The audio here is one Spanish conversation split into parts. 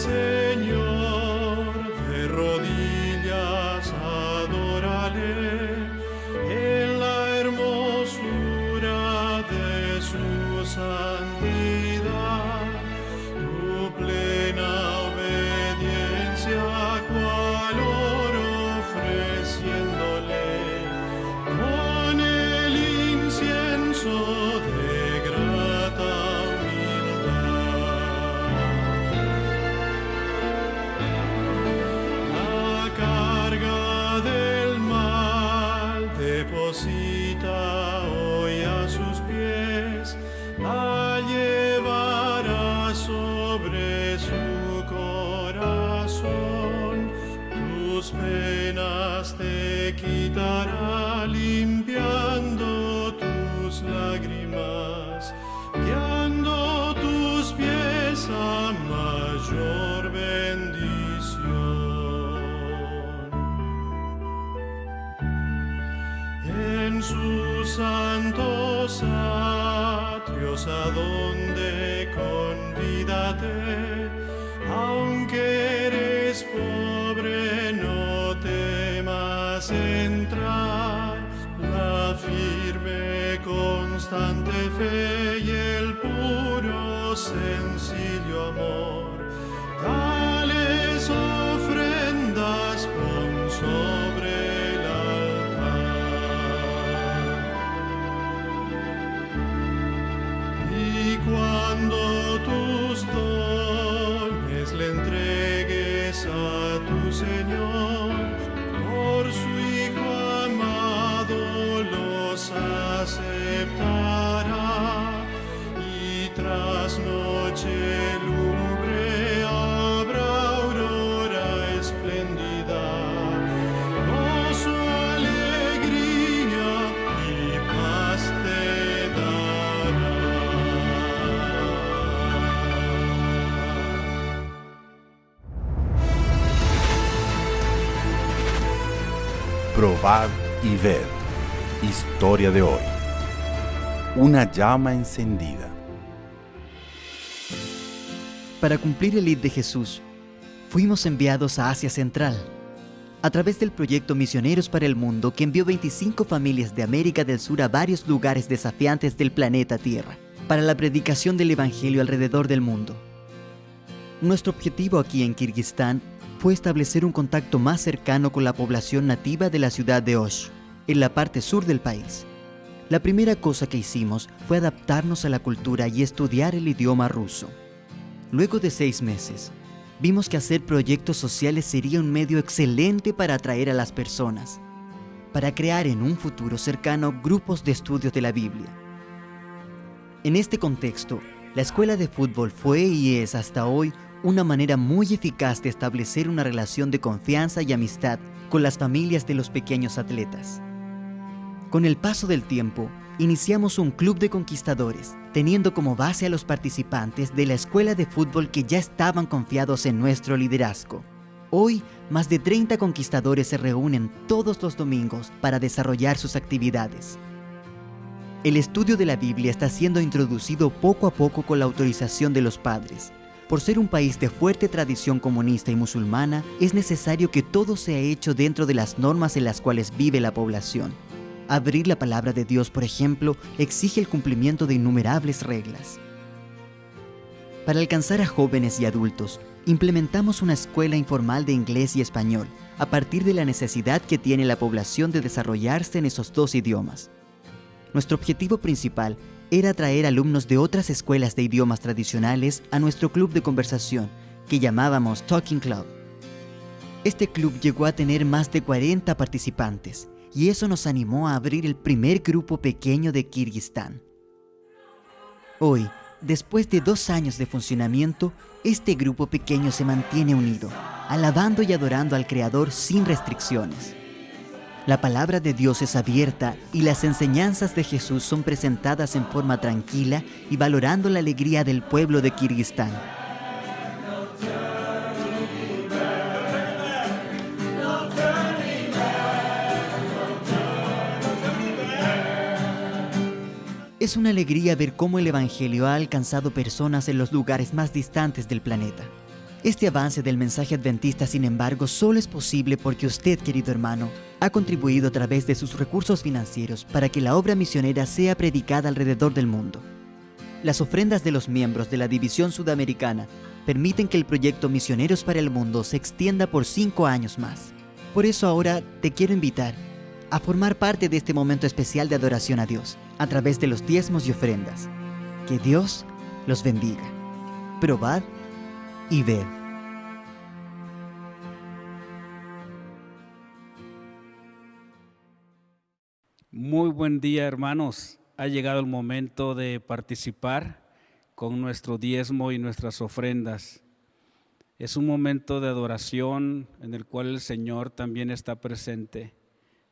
Señor, de rodillas adórale, en la hermosura de su santidad, tu plena obediencia cual oro ofreciéndole, con el incienso de grata deposita hoy a sus pies, la llevará sobre su corazón, tus penas te quitará limpiando tus lágrimas, guiando tus pies a mayor bendición. En sus santos atrios a donde convídate, aunque eres pobre no temas entrar, la firme constante fe y el puro sencillo amor, tales ofrendas pon sobre el cuando tus dones le entregues a tu Señor, por su Hijo amado los aceptará, y tras noche lumbre habrá aurora espléndida, gozo, alegría y paz te dará. Probad y ved. Historia de hoy. Una llama encendida. Para cumplir el id de Jesús, fuimos enviados a Asia Central, a través del proyecto Misioneros para el Mundo, que envió 25 familias de América del Sur a varios lugares desafiantes del planeta Tierra, para la predicación del Evangelio alrededor del mundo. Nuestro objetivo aquí en Kirguistán fue establecer un contacto más cercano con la población nativa de la ciudad de Osh, en la parte sur del país. La primera cosa que hicimos fue adaptarnos a la cultura y estudiar el idioma ruso. Luego de 6 meses, vimos que hacer proyectos sociales sería un medio excelente para atraer a las personas, para crear en un futuro cercano grupos de estudios de la Biblia. En este contexto, la escuela de fútbol fue y es hasta hoy una manera muy eficaz de establecer una relación de confianza y amistad con las familias de los pequeños atletas. Con el paso del tiempo, iniciamos un club de conquistadores, teniendo como base a los participantes de la escuela de fútbol que ya estaban confiados en nuestro liderazgo. Hoy, más de 30 conquistadores se reúnen todos los domingos para desarrollar sus actividades. El estudio de la Biblia está siendo introducido poco a poco con la autorización de los padres. Por ser un país de fuerte tradición comunista y musulmana, es necesario que todo sea hecho dentro de las normas en las cuales vive la población. Abrir la palabra de Dios, por ejemplo, exige el cumplimiento de innumerables reglas. Para alcanzar a jóvenes y adultos, implementamos una escuela informal de inglés y español, a partir de la necesidad que tiene la población de desarrollarse en esos dos idiomas. Nuestro objetivo principal era atraer alumnos de otras escuelas de idiomas tradicionales a nuestro club de conversación, que llamábamos Talking Club. Este club llegó a tener más de 40 participantes, y eso nos animó a abrir el primer grupo pequeño de Kirguistán. Hoy, después de 2 años de funcionamiento, este grupo pequeño se mantiene unido, alabando y adorando al Creador sin restricciones. La palabra de Dios es abierta y las enseñanzas de Jesús son presentadas en forma tranquila y valorando la alegría del pueblo de Kirguistán. Es una alegría ver cómo el Evangelio ha alcanzado personas en los lugares más distantes del planeta. Este avance del mensaje adventista, sin embargo, solo es posible porque usted, querido hermano, ha contribuido a través de sus recursos financieros para que la obra misionera sea predicada alrededor del mundo. Las ofrendas de los miembros de la División Sudamericana permiten que el proyecto Misioneros para el Mundo se extienda por 5 años más. Por eso ahora te quiero invitar a formar parte de este momento especial de adoración a Dios a través de los diezmos y ofrendas. Que Dios los bendiga. Probad y ved. Muy buen día, hermanos. Ha llegado el momento de participar con nuestro diezmo y nuestras ofrendas. Es un momento de adoración en el cual el Señor también está presente.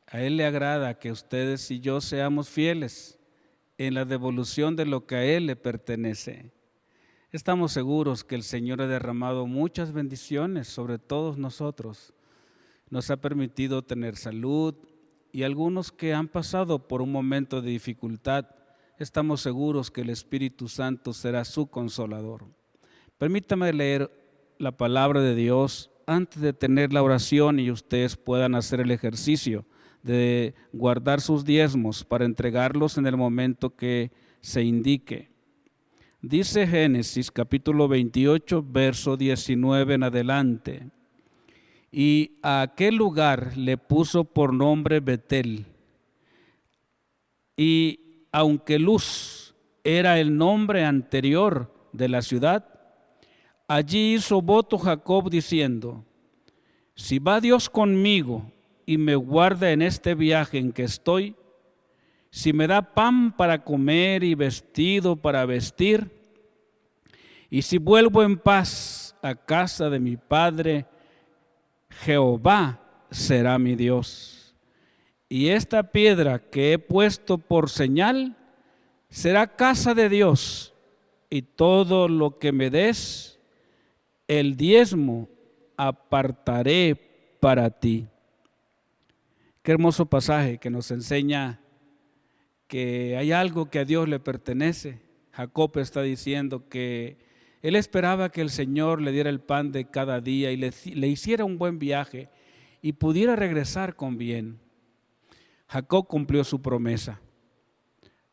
A Él le agrada que ustedes y yo seamos fieles en la devolución de lo que a Él le pertenece. Estamos seguros que el Señor ha derramado muchas bendiciones sobre todos nosotros. Nos ha permitido tener salud y algunos que han pasado por un momento de dificultad, estamos seguros que el Espíritu Santo será su consolador. Permítame leer la palabra de Dios antes de tener la oración y ustedes puedan hacer el ejercicio de guardar sus diezmos para entregarlos en el momento que se indique. Dice Génesis capítulo 28, verso 19 en adelante. Y a aquel lugar le puso por nombre Betel. Y aunque Luz era el nombre anterior de la ciudad, allí hizo voto Jacob diciendo: si va Dios conmigo y me guarda en este viaje en que estoy, si me da pan para comer y vestido para vestir, y si vuelvo en paz a casa de mi padre, Jehová será mi Dios. Y esta piedra que he puesto por señal será casa de Dios, y todo lo que me des, el diezmo apartaré para ti. Qué hermoso pasaje que nos enseña que hay algo que a Dios le pertenece. Jacob está diciendo que él esperaba que el Señor le diera el pan de cada día y le hiciera un buen viaje y pudiera regresar con bien. Jacob cumplió su promesa.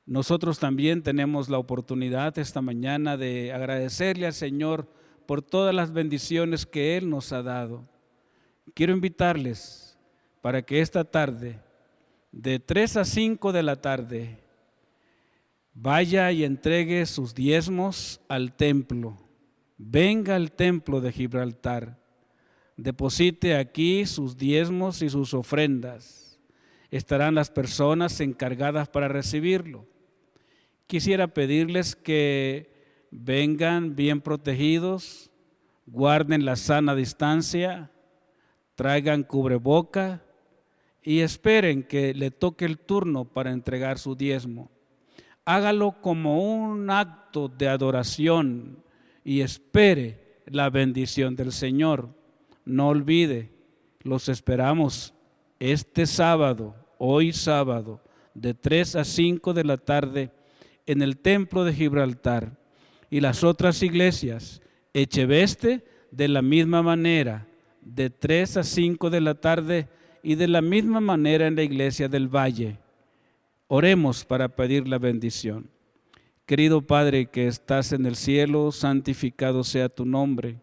Nosotros también tenemos la oportunidad esta mañana de agradecerle al Señor por todas las bendiciones que Él nos ha dado. Quiero invitarles para que esta tarde, de 3 a 5 de la tarde, vaya y entregue sus diezmos al templo. Venga al templo de Gibraltar. Deposite aquí sus diezmos y sus ofrendas. Estarán las personas encargadas para recibirlo. Quisiera pedirles que vengan bien protegidos, guarden la sana distancia, traigan cubreboca y esperen que le toque el turno para entregar su diezmo. Hágalo como un acto de adoración y espere la bendición del Señor. No olvide, los esperamos este sábado, hoy sábado, de 3 a 5 de la tarde en el templo de Gibraltar. Y las otras iglesias, Echeveste, de la misma manera, de 3 a 5 de la tarde y de la misma manera en la iglesia del Valle. Oremos para pedir la bendición. Querido Padre que estás en el cielo, santificado sea tu nombre.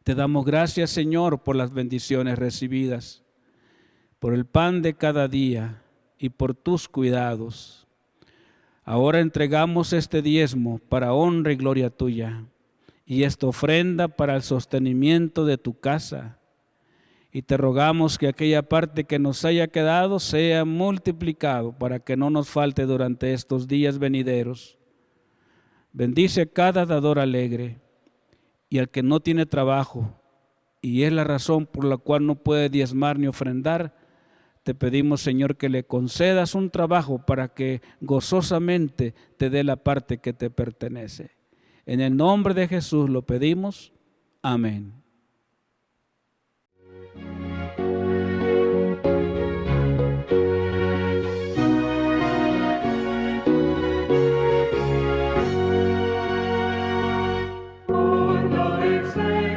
Te damos gracias, Señor, por las bendiciones recibidas, por el pan de cada día y por tus cuidados. Ahora entregamos este diezmo para honra y gloria tuya y esta ofrenda para el sostenimiento de tu casa. Y te rogamos que aquella parte que nos haya quedado sea multiplicado para que no nos falte durante estos días venideros. Bendice cada dador alegre y al que no tiene trabajo y es la razón por la cual no puede diezmar ni ofrendar. Te pedimos, Señor, que le concedas un trabajo para que gozosamente te dé la parte que te pertenece. En el nombre de Jesús lo pedimos. Amén. Por la excelencia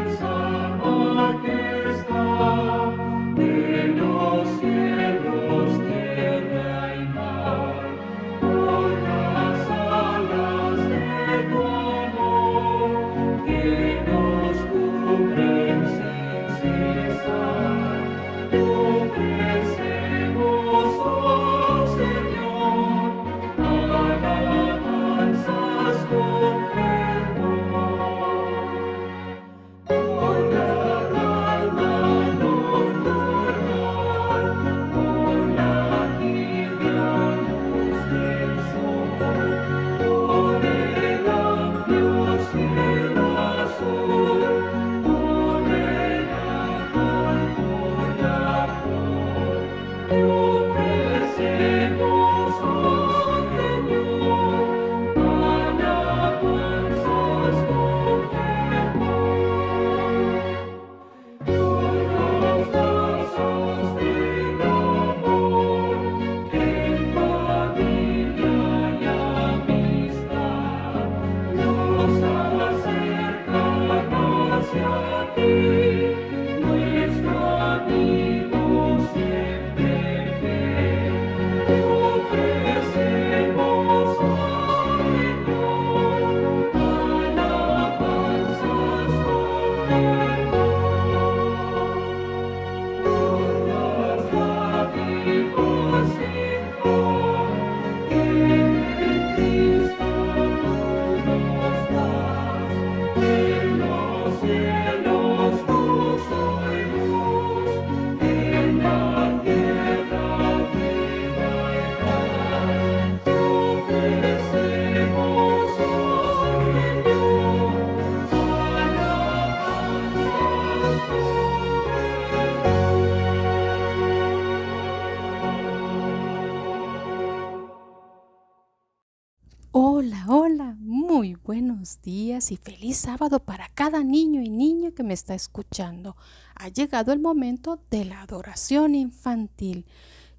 Hola, hola, muy buenos días y feliz sábado para cada niño y niña que me está escuchando. Ha llegado el momento de la adoración infantil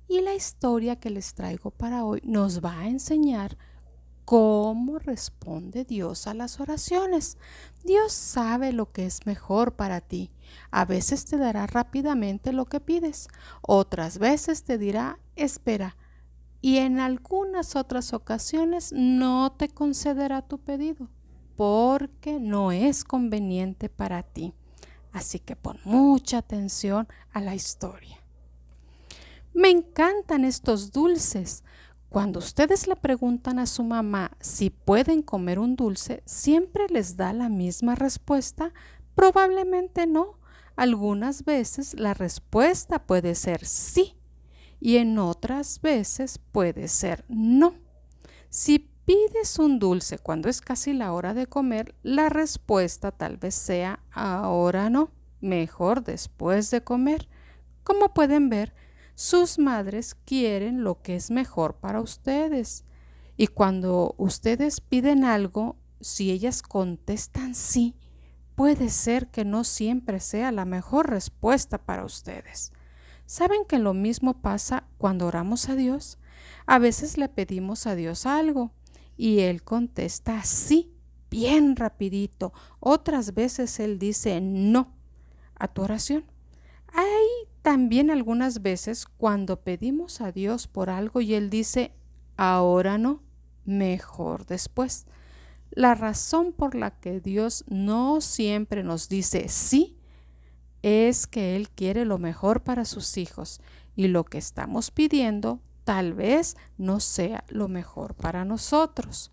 y la historia que les traigo para hoy nos va a enseñar cómo responde Dios a las oraciones. Dios sabe lo que es mejor para ti. A veces te dará rápidamente lo que pides, otras veces te dirá, espera, y en algunas otras ocasiones no te concederá tu pedido porque no es conveniente para ti. Así que pon mucha atención a la historia. Me encantan estos dulces. Cuando ustedes le preguntan a su mamá si pueden comer un dulce, ¿siempre les da la misma respuesta? Probablemente no. Algunas veces la respuesta puede ser sí y en otras veces puede ser no. Si pides un dulce cuando es casi la hora de comer, la respuesta tal vez sea ahora no, mejor después de comer. Como pueden ver, sus madres quieren lo que es mejor para ustedes. Y cuando ustedes piden algo, si ellas contestan sí, puede ser que no siempre sea la mejor respuesta para ustedes. ¿Saben que lo mismo pasa cuando oramos a Dios? A veces le pedimos a Dios algo y Él contesta sí, bien rapidito. Otras veces Él dice no a tu oración. Hay también algunas veces cuando pedimos a Dios por algo y Él dice ahora no, mejor después. La razón por la que Dios no siempre nos dice sí es que Él quiere lo mejor para sus hijos y lo que estamos pidiendo tal vez no sea lo mejor para nosotros.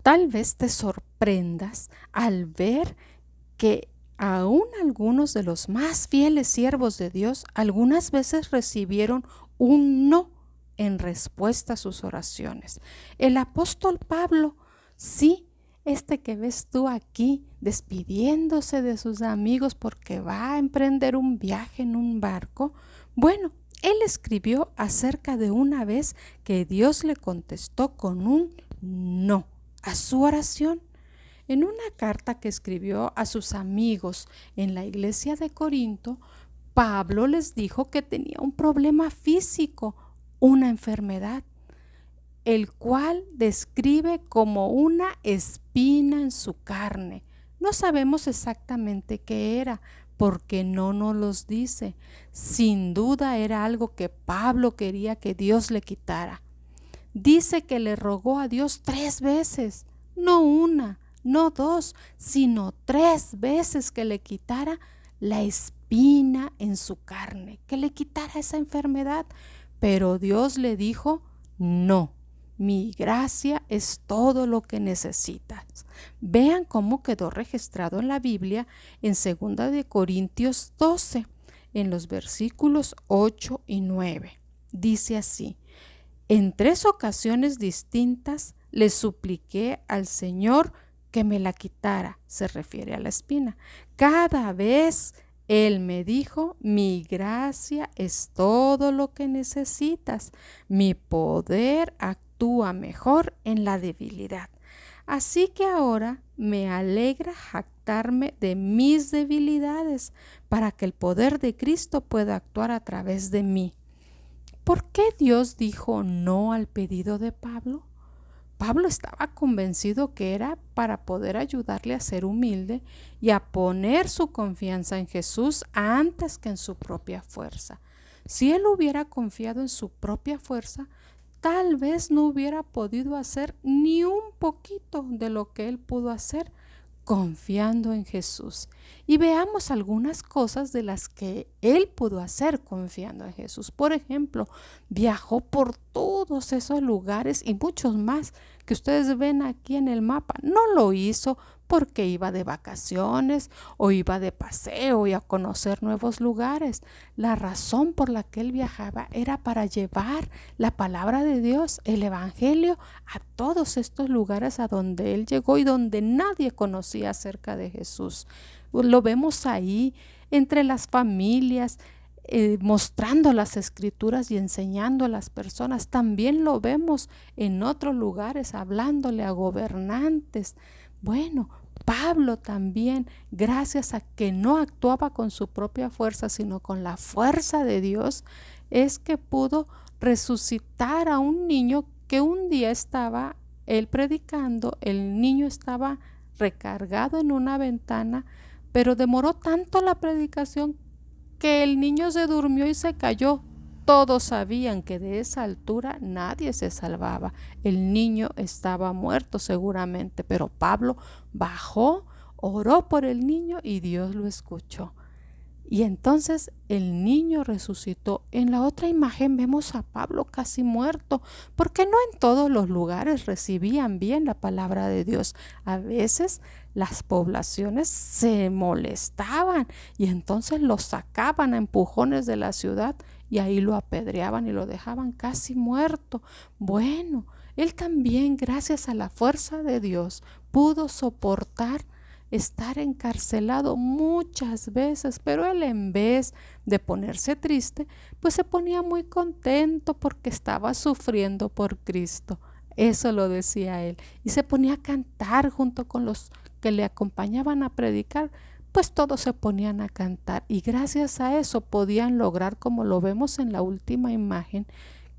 Tal vez te sorprendas al ver que aún algunos de los más fieles siervos de Dios algunas veces recibieron un no en respuesta a sus oraciones. El apóstol Pablo, sí, este que ves tú aquí despidiéndose de sus amigos porque va a emprender un viaje en un barco, bueno, él escribió acerca de una vez que Dios le contestó con un no a su oración. En una carta que escribió a sus amigos en la iglesia de Corinto, Pablo les dijo que tenía un problema físico, una enfermedad, el cual describe como una espina en su carne. No sabemos exactamente qué era, porque no nos los dice. Sin duda era algo que Pablo quería que Dios le quitara. Dice que le rogó a Dios 3 veces, no una, no 2, sino 3 veces que le quitara la espina en su carne, que le quitara esa enfermedad. Pero Dios le dijo, no, mi gracia es todo lo que necesitas. Vean cómo quedó registrado en la Biblia en 2 de Corintios 12, en los versículos 8 y 9. Dice así: en 3 ocasiones distintas le supliqué al Señor que me la quitara, se refiere a la espina. Cada vez Él me dijo, mi gracia es todo lo que necesitas, mi poder actúa mejor en la debilidad. Así que ahora me alegra jactarme de mis debilidades para que el poder de Cristo pueda actuar a través de mí. ¿Por qué Dios dijo no al pedido de Pablo? Pablo estaba convencido que era para poder ayudarle a ser humilde y a poner su confianza en Jesús antes que en su propia fuerza. Si él hubiera confiado en su propia fuerza, tal vez no hubiera podido hacer ni un poquito de lo que él pudo hacer confiando en Jesús. Y veamos algunas cosas de las que él pudo hacer confiando en Jesús. Por ejemplo, viajó por todos esos lugares y muchos más que ustedes ven aquí en el mapa. No lo hizo porque iba de vacaciones o iba de paseo y a conocer nuevos lugares. La razón por la que él viajaba era para llevar la palabra de Dios, el evangelio, a todos estos lugares a donde él llegó y donde nadie conocía acerca de Jesús. Lo vemos ahí entre las familias, mostrando las escrituras y enseñando a las personas. También lo vemos en otros lugares, hablándole a gobernantes. Bueno, Pablo también, gracias a que no actuaba con su propia fuerza, sino con la fuerza de Dios, es que pudo resucitar a un niño que un día estaba él predicando, el niño estaba recargado en una ventana, pero demoró tanto la predicación que el niño se durmió y se cayó. Todos sabían que de esa altura nadie se salvaba. El niño estaba muerto seguramente, pero Pablo bajó, oró por el niño y Dios lo escuchó. Y entonces el niño resucitó. En la otra imagen vemos a Pablo casi muerto, porque no en todos los lugares recibían bien la palabra de Dios. A veces las poblaciones se molestaban y entonces lo sacaban a empujones de la ciudad y ahí lo apedreaban y lo dejaban casi muerto. Bueno, él también, gracias a la fuerza de Dios, pudo soportar estar encarcelado muchas veces, pero él, en vez de ponerse triste, pues se ponía muy contento porque estaba sufriendo por Cristo. Eso lo decía él. Y se ponía a cantar junto con los que le acompañaban a predicar, pues todos se ponían a cantar. Y gracias a eso podían lograr, como lo vemos en la última imagen,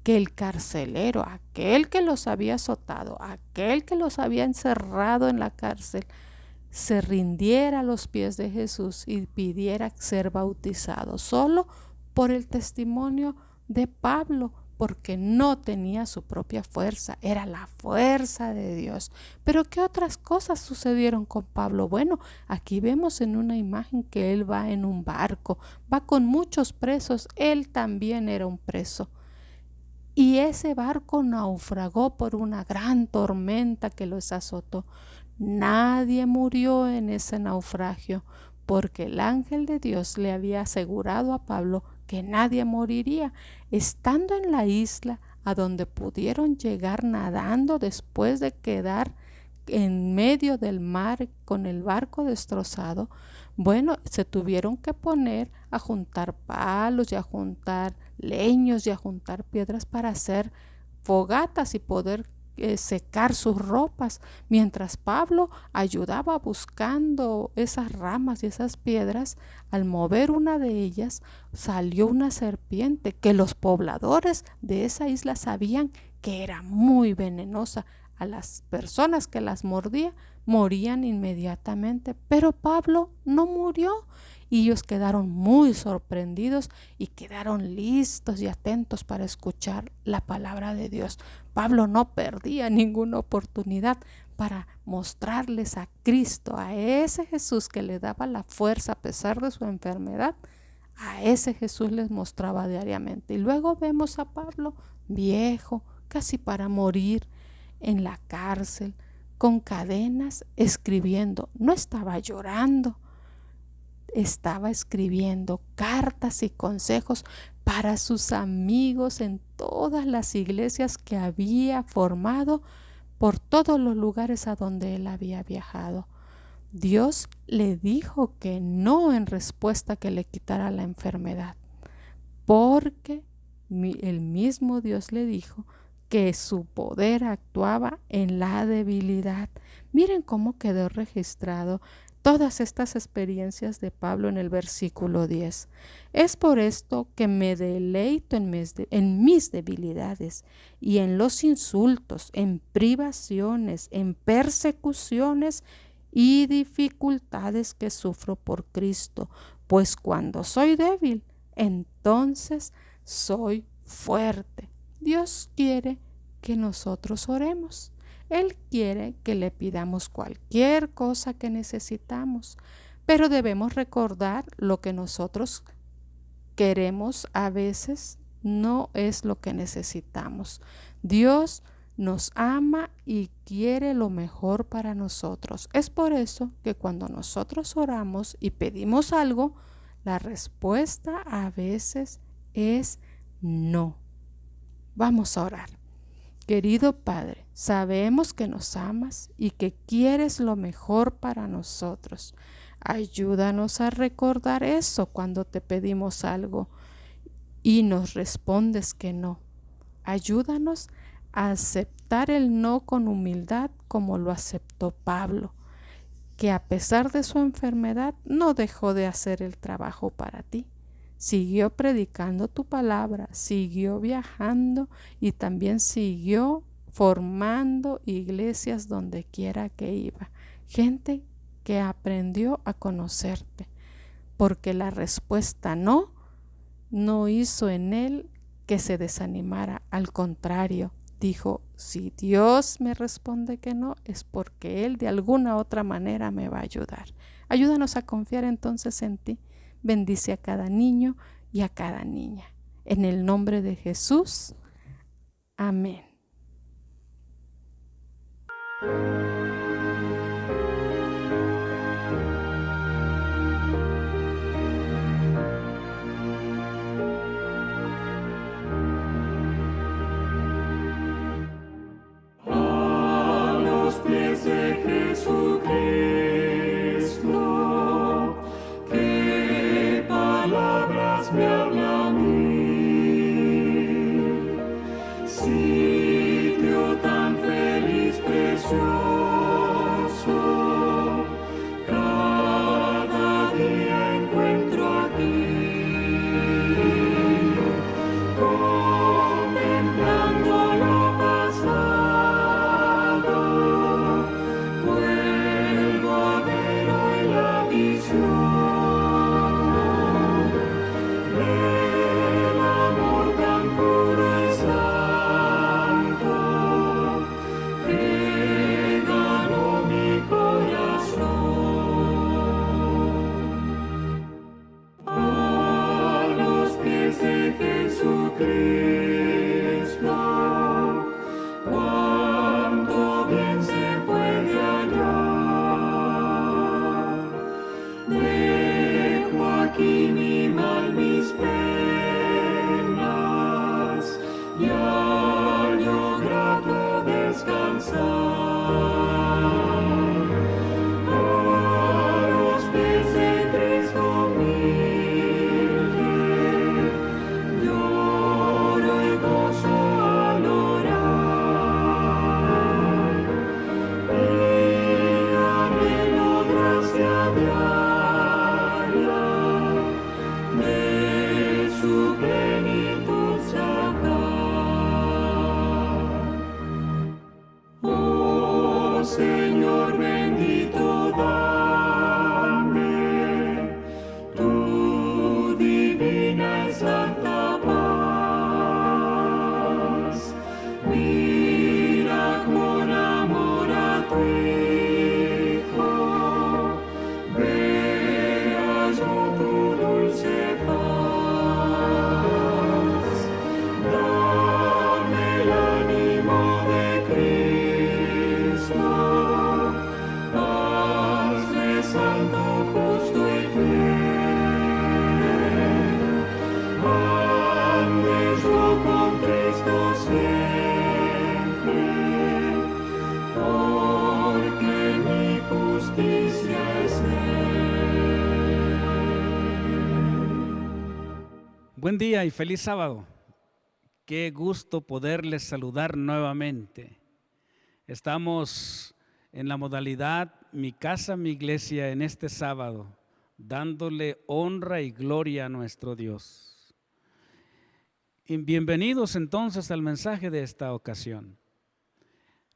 que el carcelero, aquel que los había azotado, aquel que los había encerrado en la cárcel, se rindiera a los pies de Jesús y pidiera ser bautizado solo por el testimonio de Pablo, porque no tenía su propia fuerza, era la fuerza de Dios. Pero ¿qué otras cosas sucedieron con Pablo? Bueno, aquí vemos en una imagen que él va en un barco, va con muchos presos, él también era un preso. Y ese barco naufragó por una gran tormenta que los azotó. Nadie murió en ese naufragio, porque el ángel de Dios le había asegurado a Pablo que nadie moriría. Estando en la isla a donde pudieron llegar nadando después de quedar en medio del mar con el barco destrozado, bueno, se tuvieron que poner a juntar palos y a juntar leños y a juntar piedras para hacer fogatas y poder secar sus ropas, mientras Pablo ayudaba buscando esas ramas y esas piedras. Al mover una de ellas salió una serpiente que los pobladores de esa isla sabían que era muy venenosa. A las personas que las mordía morían inmediatamente, pero Pablo no murió. Y ellos quedaron muy sorprendidos y quedaron listos y atentos para escuchar la palabra de Dios. Pablo no perdía ninguna oportunidad para mostrarles a Cristo, a ese Jesús que le daba la fuerza a pesar de su enfermedad. A ese Jesús les mostraba diariamente. Y luego vemos a Pablo viejo, casi para morir, en la cárcel, con cadenas, escribiendo. No estaba llorando. Estaba escribiendo cartas y consejos para sus amigos en todas las iglesias que había formado por todos los lugares a donde él había viajado. Dios le dijo que no en respuesta que le quitara la enfermedad, porque el mismo Dios le dijo que su poder actuaba en la debilidad. Miren cómo quedó registrado todas estas experiencias de Pablo en el versículo 10. Es por esto que me deleito en mis debilidades y en los insultos, en privaciones, en persecuciones y dificultades que sufro por Cristo, pues cuando soy débil, entonces soy fuerte. Dios quiere que nosotros oremos. Él quiere que le pidamos cualquier cosa que necesitamos, pero debemos recordar lo que nosotros queremos a veces no es lo que necesitamos. Dios nos ama y quiere lo mejor para nosotros. Es por eso que cuando nosotros oramos y pedimos algo, la respuesta a veces es no. Vamos a orar. Querido Padre, sabemos que nos amas y que quieres lo mejor para nosotros. Ayúdanos a recordar eso cuando te pedimos algo. y nos respondes que no. Ayúdanos a aceptar el no con humildad como lo aceptó Pablo, que a pesar de su enfermedad no dejó de hacer el trabajo para ti. Siguió predicando tu palabra, siguió viajando y también siguió formando iglesias donde quiera que iba. Gente que aprendió a conocerte, porque la respuesta no hizo en él que se desanimara. Al contrario, dijo, si Dios me responde que no, es porque Él de alguna otra manera me va a ayudar. Ayúdanos a confiar entonces en ti. Bendice a cada niño y a cada niña. En el nombre de Jesús. Amén. Jesucristo, qué palabras me habla a mí, sitio tan feliz, precioso, cada día encuentro aquí, contemplando lo pasado. Jesucristo, cuánto bien se puede hallar. Dejo aquí mi mal, mis penas, y hallo grato descansar. A los pies de Cristo humilde, lloro y gozo al orar, y anhelo gracia diaria de su plenitud sacar. Oh Señor bendito, dame tu divina y santa paz. Mira con amor a tu Hijo, vea yo tu dulce faz. Dame el ánimo de Cristo, hazme santo, justo y fiel. Ande yo con Cristo siempre, porque mi justicia es Él. Buen día y feliz sábado. Qué gusto poderles saludar nuevamente. Estamos en la modalidad Mi casa, mi iglesia en este sábado, dándole honra y gloria a nuestro Dios. Y bienvenidos entonces al mensaje de esta ocasión.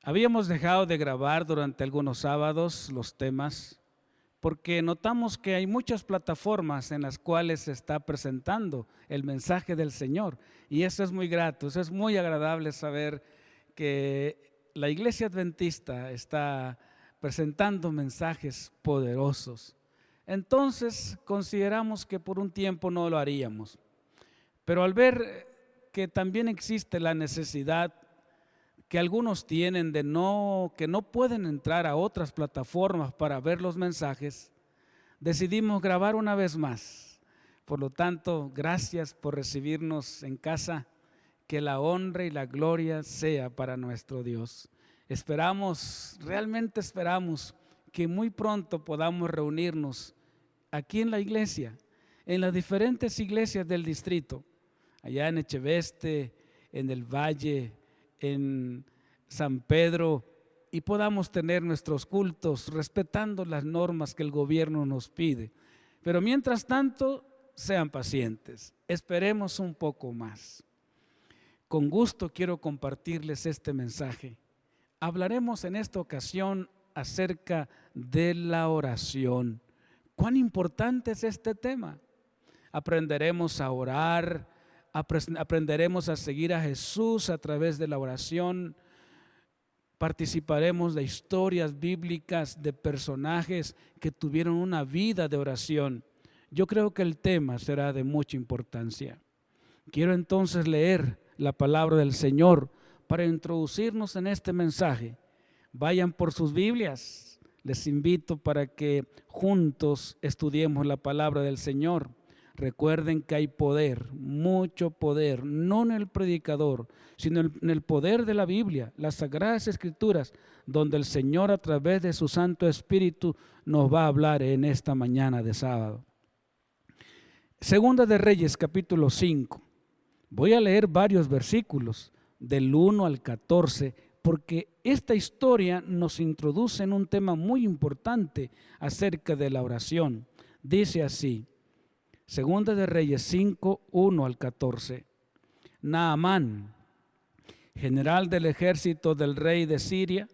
Habíamos dejado de grabar durante algunos sábados los temas porque notamos que hay muchas plataformas en las cuales se está presentando el mensaje del Señor, y eso es muy grato, eso es muy agradable saber que la Iglesia Adventista está presentando mensajes poderosos. Entonces consideramos que por un tiempo no lo haríamos, pero al ver que también existe la necesidad que algunos tienen que no pueden entrar a otras plataformas para ver los mensajes, decidimos grabar una vez más. Por lo tanto, gracias por recibirnos en casa. Que la honra y la gloria sea para nuestro Dios. Realmente esperamos que muy pronto podamos reunirnos aquí en la iglesia, en las diferentes iglesias del distrito. allá en Echeveste, en el Valle, en San Pedro, y podamos tener nuestros cultos respetando las normas que el gobierno nos pide. Pero mientras tanto, sean pacientes, esperemos un poco más. Con gusto quiero compartirles este mensaje. Hablaremos en esta ocasión acerca de la oración. ¿Cuán importante es este tema? Aprenderemos a orar, aprenderemos a seguir a Jesús a través de la oración. Participaremos de historias bíblicas de personajes que tuvieron una vida de oración. Yo creo que el tema será de mucha importancia. Quiero entonces leer la palabra del Señor para introducirnos en este mensaje. Vayan por sus Biblias. Les invito para que juntos estudiemos la palabra del Señor. Recuerden que hay poder, mucho poder, no en el predicador, sino en el poder de la Biblia, las Sagradas Escrituras, donde el Señor a través de su Santo Espíritu nos va a hablar en esta mañana de sábado. Segunda de Reyes, capítulo 5. Voy a leer varios versículos, del 1 al 14, porque esta historia nos introduce en un tema muy importante acerca de la oración. Dice así, Segunda de Reyes 5, 1 al 14. Naamán, general del ejército del rey de Siria,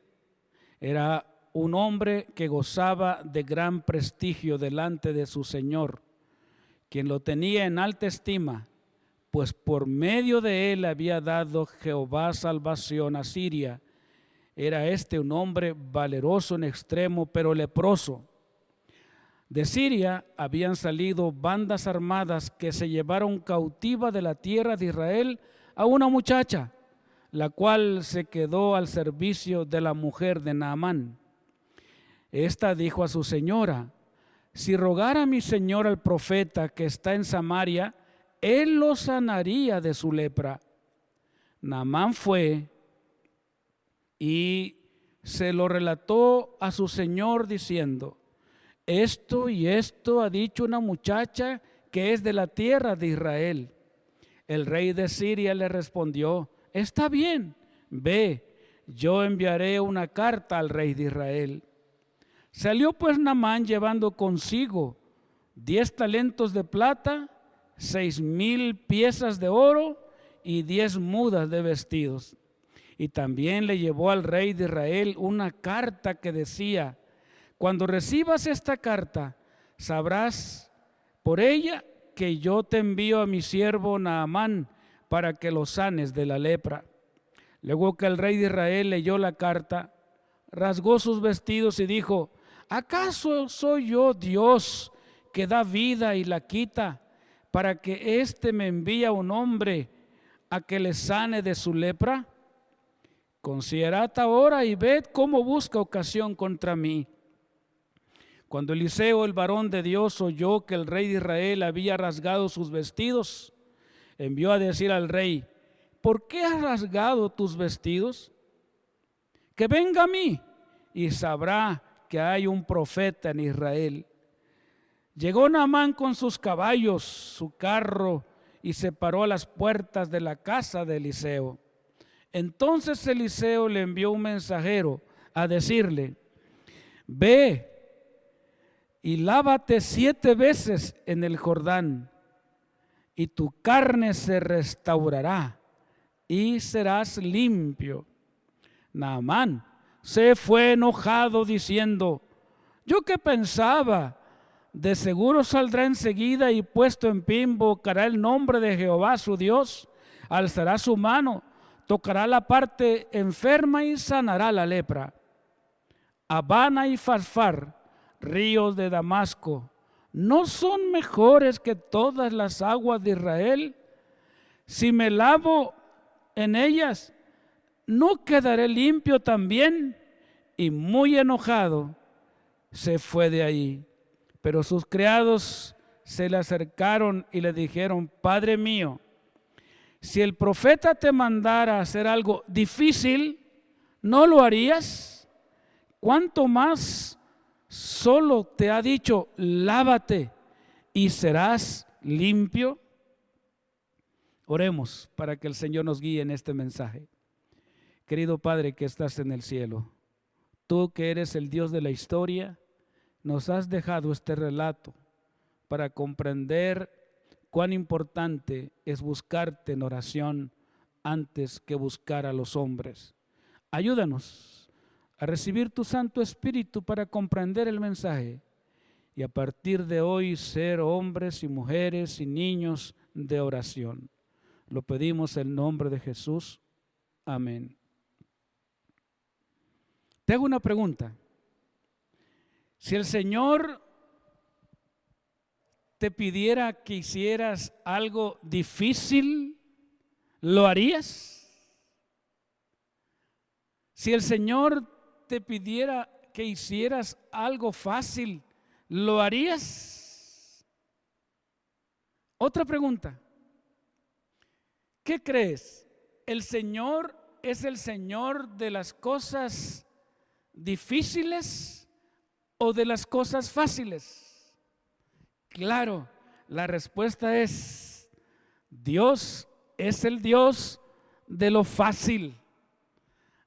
era un hombre que gozaba de gran prestigio delante de su señor, quien lo tenía en alta estima, pues por medio de él había dado Jehová salvación a Siria. Era un hombre valeroso en extremo, pero leproso. De Siria habían salido bandas armadas que se llevaron cautiva de la tierra de Israel a una muchacha, la cual se quedó al servicio de la mujer de Naamán. Esta dijo a su señora: si rogara mi señor al profeta que está en Samaria, él lo sanaría de su lepra. Naamán fue y se lo relató a su señor diciendo: esto y esto ha dicho una muchacha que es de la tierra de Israel. El rey de Siria le respondió: está bien, ve, yo enviaré una carta al rey de Israel. Salió pues Naamán llevando consigo 10 talentos de plata, 6,000 piezas de oro y 10 mudas de vestidos. Y también le llevó al rey de Israel una carta que decía: cuando recibas esta carta, sabrás por ella que yo te envío a mi siervo Naamán para que lo sanes de la lepra. Luego que el rey de Israel leyó la carta, rasgó sus vestidos y dijo: ¿acaso soy yo Dios que da vida y la quita, para que éste me envíe a un hombre a que le sane de su lepra? Considerad ahora y ved cómo busca ocasión contra mí. Cuando Eliseo, el varón de Dios, oyó que el rey de Israel había rasgado sus vestidos, envió a decir al rey: ¿por qué has rasgado tus vestidos? Que venga a mí y sabrá que hay un profeta en Israel. Llegó Naamán con sus caballos, su carro, y se paró a las puertas de la casa de Eliseo. Entonces Eliseo le envió un mensajero a decirle: ve y lávate 7 veces en el Jordán, y tu carne se restaurará y serás limpio. Naamán se fue enojado diciendo: yo que pensaba, de seguro saldrá enseguida y puesto en pie invocará el nombre de Jehová su Dios, alzará su mano, tocará la parte enferma y sanará la lepra. Abana y Farfar, ríos de Damasco, ¿no son mejores que todas las aguas de Israel? Si me lavo en ellas, ¿no quedaré limpio también? Y muy enojado se fue de ahí. Pero sus criados se le acercaron y le dijeron: Padre mío, si el profeta te mandara a hacer algo difícil, ¿no lo harías? ¿Cuánto más solo te ha dicho: lávate y serás limpio? Oremos para que el Señor nos guíe en este mensaje. Querido Padre que estás en el cielo, tú que eres el Dios de la historia, nos has dejado este relato para comprender cuán importante es buscarte en oración antes que buscar a los hombres. Ayúdanos a recibir tu Santo Espíritu para comprender el mensaje y a partir de hoy ser hombres y mujeres y niños de oración. Lo pedimos en el nombre de Jesús. Amén. Te hago una pregunta. Si el Señor te pidiera que hicieras algo difícil, ¿lo harías? Si el Señor te pidiera que hicieras algo fácil, ¿lo harías? Otra pregunta. ¿Qué crees? ¿El Señor es el Señor de las cosas difíciles o de las cosas fáciles? Claro, la respuesta es: Dios es el Dios de lo fácil.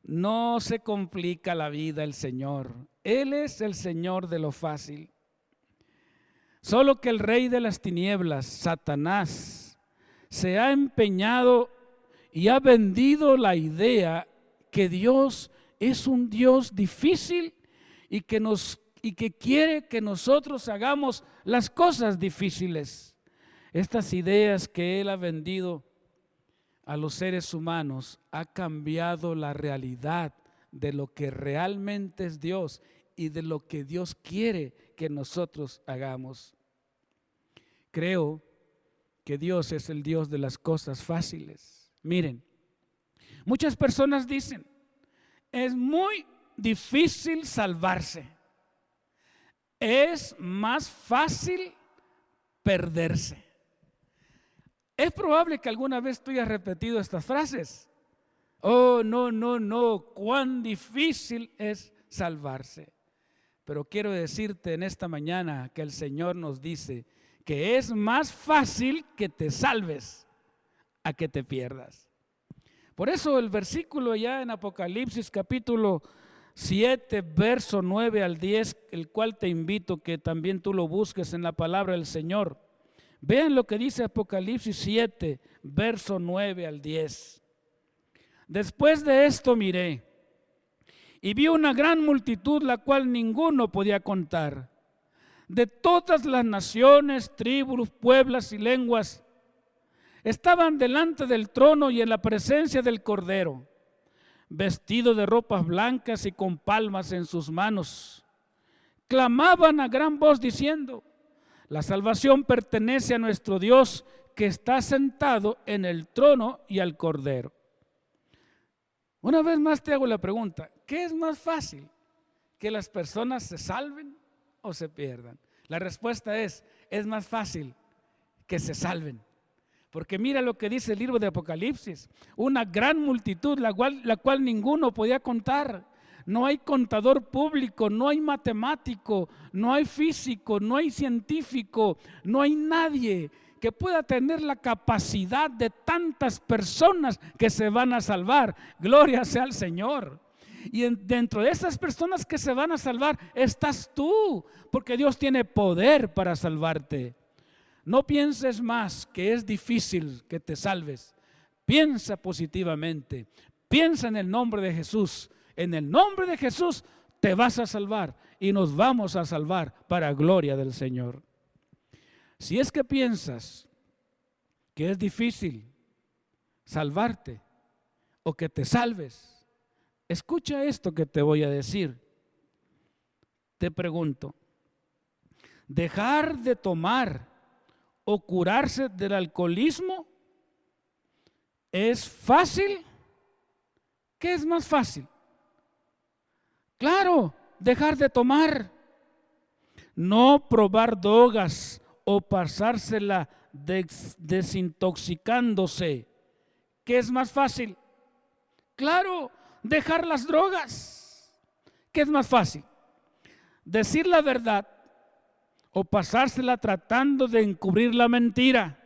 No se complica la vida el Señor. Él es el Señor de lo fácil. Solo que el rey de las tinieblas, Satanás, se ha empeñado y ha vendido la idea que Dios es un Dios difícil y que quiere que nosotros hagamos las cosas difíciles. Estas ideas que Él ha vendido a los seres humanos ha cambiado la realidad de lo que realmente es Dios y de lo que Dios quiere que nosotros hagamos. Creo que Dios es el Dios de las cosas fáciles. Miren, muchas personas dicen: es muy difícil salvarse, es más fácil perderse. Es probable que alguna vez tú hayas repetido estas frases. Oh, no, cuán difícil es salvarse. Pero quiero decirte en esta mañana que el Señor nos dice que es más fácil que te salves a que te pierdas. Por eso el versículo ya en Apocalipsis capítulo 7, verso 9 al 10, el cual te invito que también tú lo busques en la palabra del Señor. Vean lo que dice Apocalipsis 7, verso 9 al 10. Después de esto miré y vi una gran multitud, la cual ninguno podía contar, de todas las naciones, tribus, pueblos y lenguas. Estaban delante del trono y en la presencia del Cordero, vestidos de ropas blancas y con palmas en sus manos. Clamaban a gran voz diciendo: la salvación pertenece a nuestro Dios, que está sentado en el trono y al Cordero. Una vez más te hago la pregunta: ¿qué es más fácil? ¿Que las personas se salven o se pierdan? La respuesta es más fácil que se salven. Porque mira lo que dice el libro de Apocalipsis: una gran multitud, la cual ninguno podía contar. No hay contador público, no hay matemático, no hay físico, no hay científico, no hay nadie que pueda tener la capacidad de tantas personas que se van a salvar. Gloria sea al Señor. Y dentro de esas personas que se van a salvar estás tú, porque Dios tiene poder para salvarte. No pienses más que es difícil que te salves. Piensa positivamente. Piensa en el nombre de Jesús. En el nombre de Jesús te vas a salvar y nos vamos a salvar para gloria del Señor. Si es que piensas que es difícil salvarte o que te salves, escucha esto que te voy a decir. Te pregunto: ¿dejar de tomar o curarse del alcoholismo es fácil? ¿Qué es más fácil? Claro, dejar de tomar. No probar drogas o pasársela desintoxicándose. ¿Qué es más fácil? Claro, dejar las drogas. ¿Qué es más fácil? Decir la verdad o pasársela tratando de encubrir la mentira.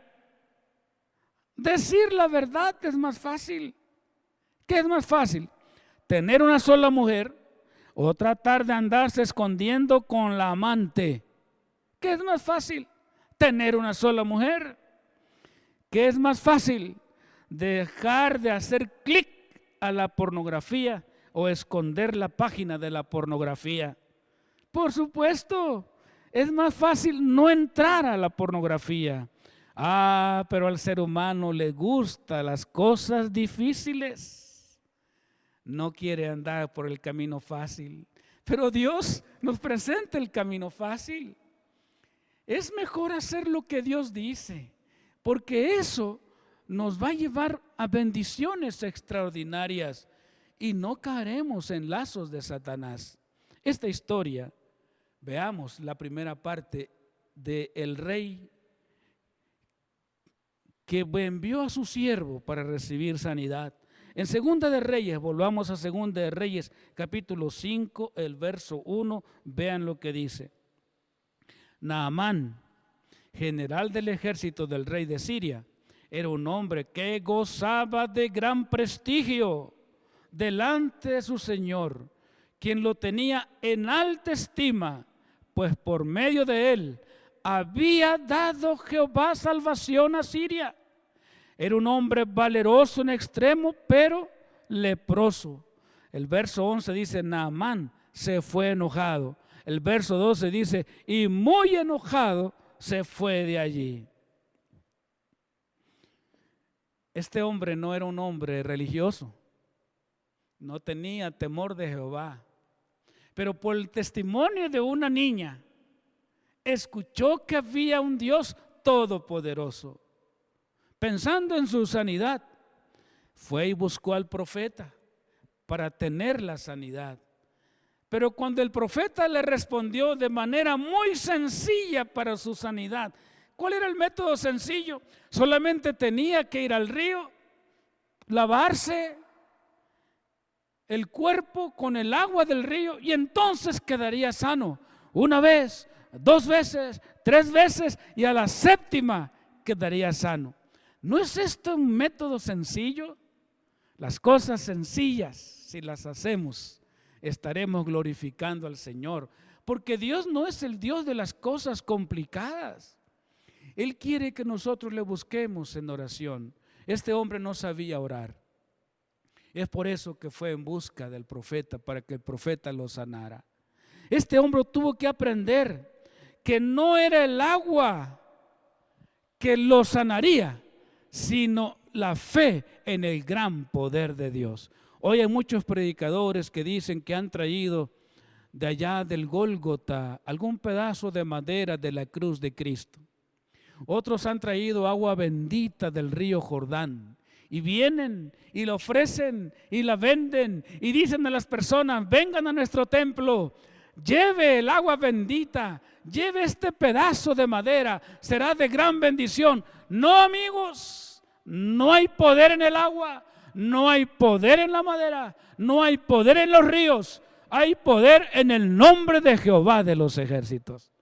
Decir la verdad es más fácil. ¿Qué es más fácil? ¿Tener una sola mujer o tratar de andarse escondiendo con la amante? ¿Qué es más fácil? Tener una sola mujer. ¿Qué es más fácil? Dejar de hacer clic a la pornografía o esconder la página de la pornografía. Por supuesto, es más fácil no entrar a la pornografía. Pero al ser humano le gustan las cosas difíciles. No quiere andar por el camino fácil. Pero Dios nos presenta el camino fácil. Es mejor hacer lo que Dios dice, porque eso nos va a llevar a bendiciones extraordinarias y no caeremos en lazos de Satanás. Esta historia, veamos la primera parte del rey que envió a su siervo para recibir sanidad. En Segunda de Reyes, volvamos a Segunda de Reyes, capítulo 5, el verso 1, vean lo que dice. Naamán, general del ejército del rey de Siria, era un hombre que gozaba de gran prestigio delante de su señor, quien lo tenía en alta estima, pues por medio de él había dado Jehová salvación a Siria. Era un hombre valeroso en extremo, pero leproso. El verso 11 dice, Naamán se fue enojado. El verso 12 dice, y muy enojado se fue de allí. Este hombre no era un hombre religioso, no tenía temor de Jehová, pero por el testimonio de una niña, escuchó que había un Dios todopoderoso. Pensando en su sanidad, fue y buscó al profeta para tener la sanidad. Pero cuando el profeta le respondió de manera muy sencilla para su sanidad, ¿cuál era el método sencillo? Solamente tenía que ir al río, lavarse el cuerpo con el agua del río y entonces quedaría sano. Una vez, 2 veces, 3 veces y a la 7ª quedaría sano. ¿No es esto un método sencillo? Las cosas sencillas, si las hacemos, estaremos glorificando al Señor, porque Dios no es el Dios de las cosas complicadas. Él quiere que nosotros le busquemos en oración. Este hombre no sabía orar. Es por eso que fue en busca del profeta, para que el profeta lo sanara. Este hombre tuvo que aprender que no era el agua que lo sanaría, sino la fe en el gran poder de Dios. Hoy hay muchos predicadores que dicen que han traído de allá del Gólgota algún pedazo de madera de la cruz de Cristo. Otros han traído agua bendita del río Jordán y vienen y la ofrecen y la venden y dicen a las personas, vengan a nuestro templo, lleve el agua bendita, lleve este pedazo de madera, será de gran bendición. No, amigos, no hay poder en el agua, no hay poder en la madera, no hay poder en los ríos, hay poder en el nombre de Jehová de los ejércitos.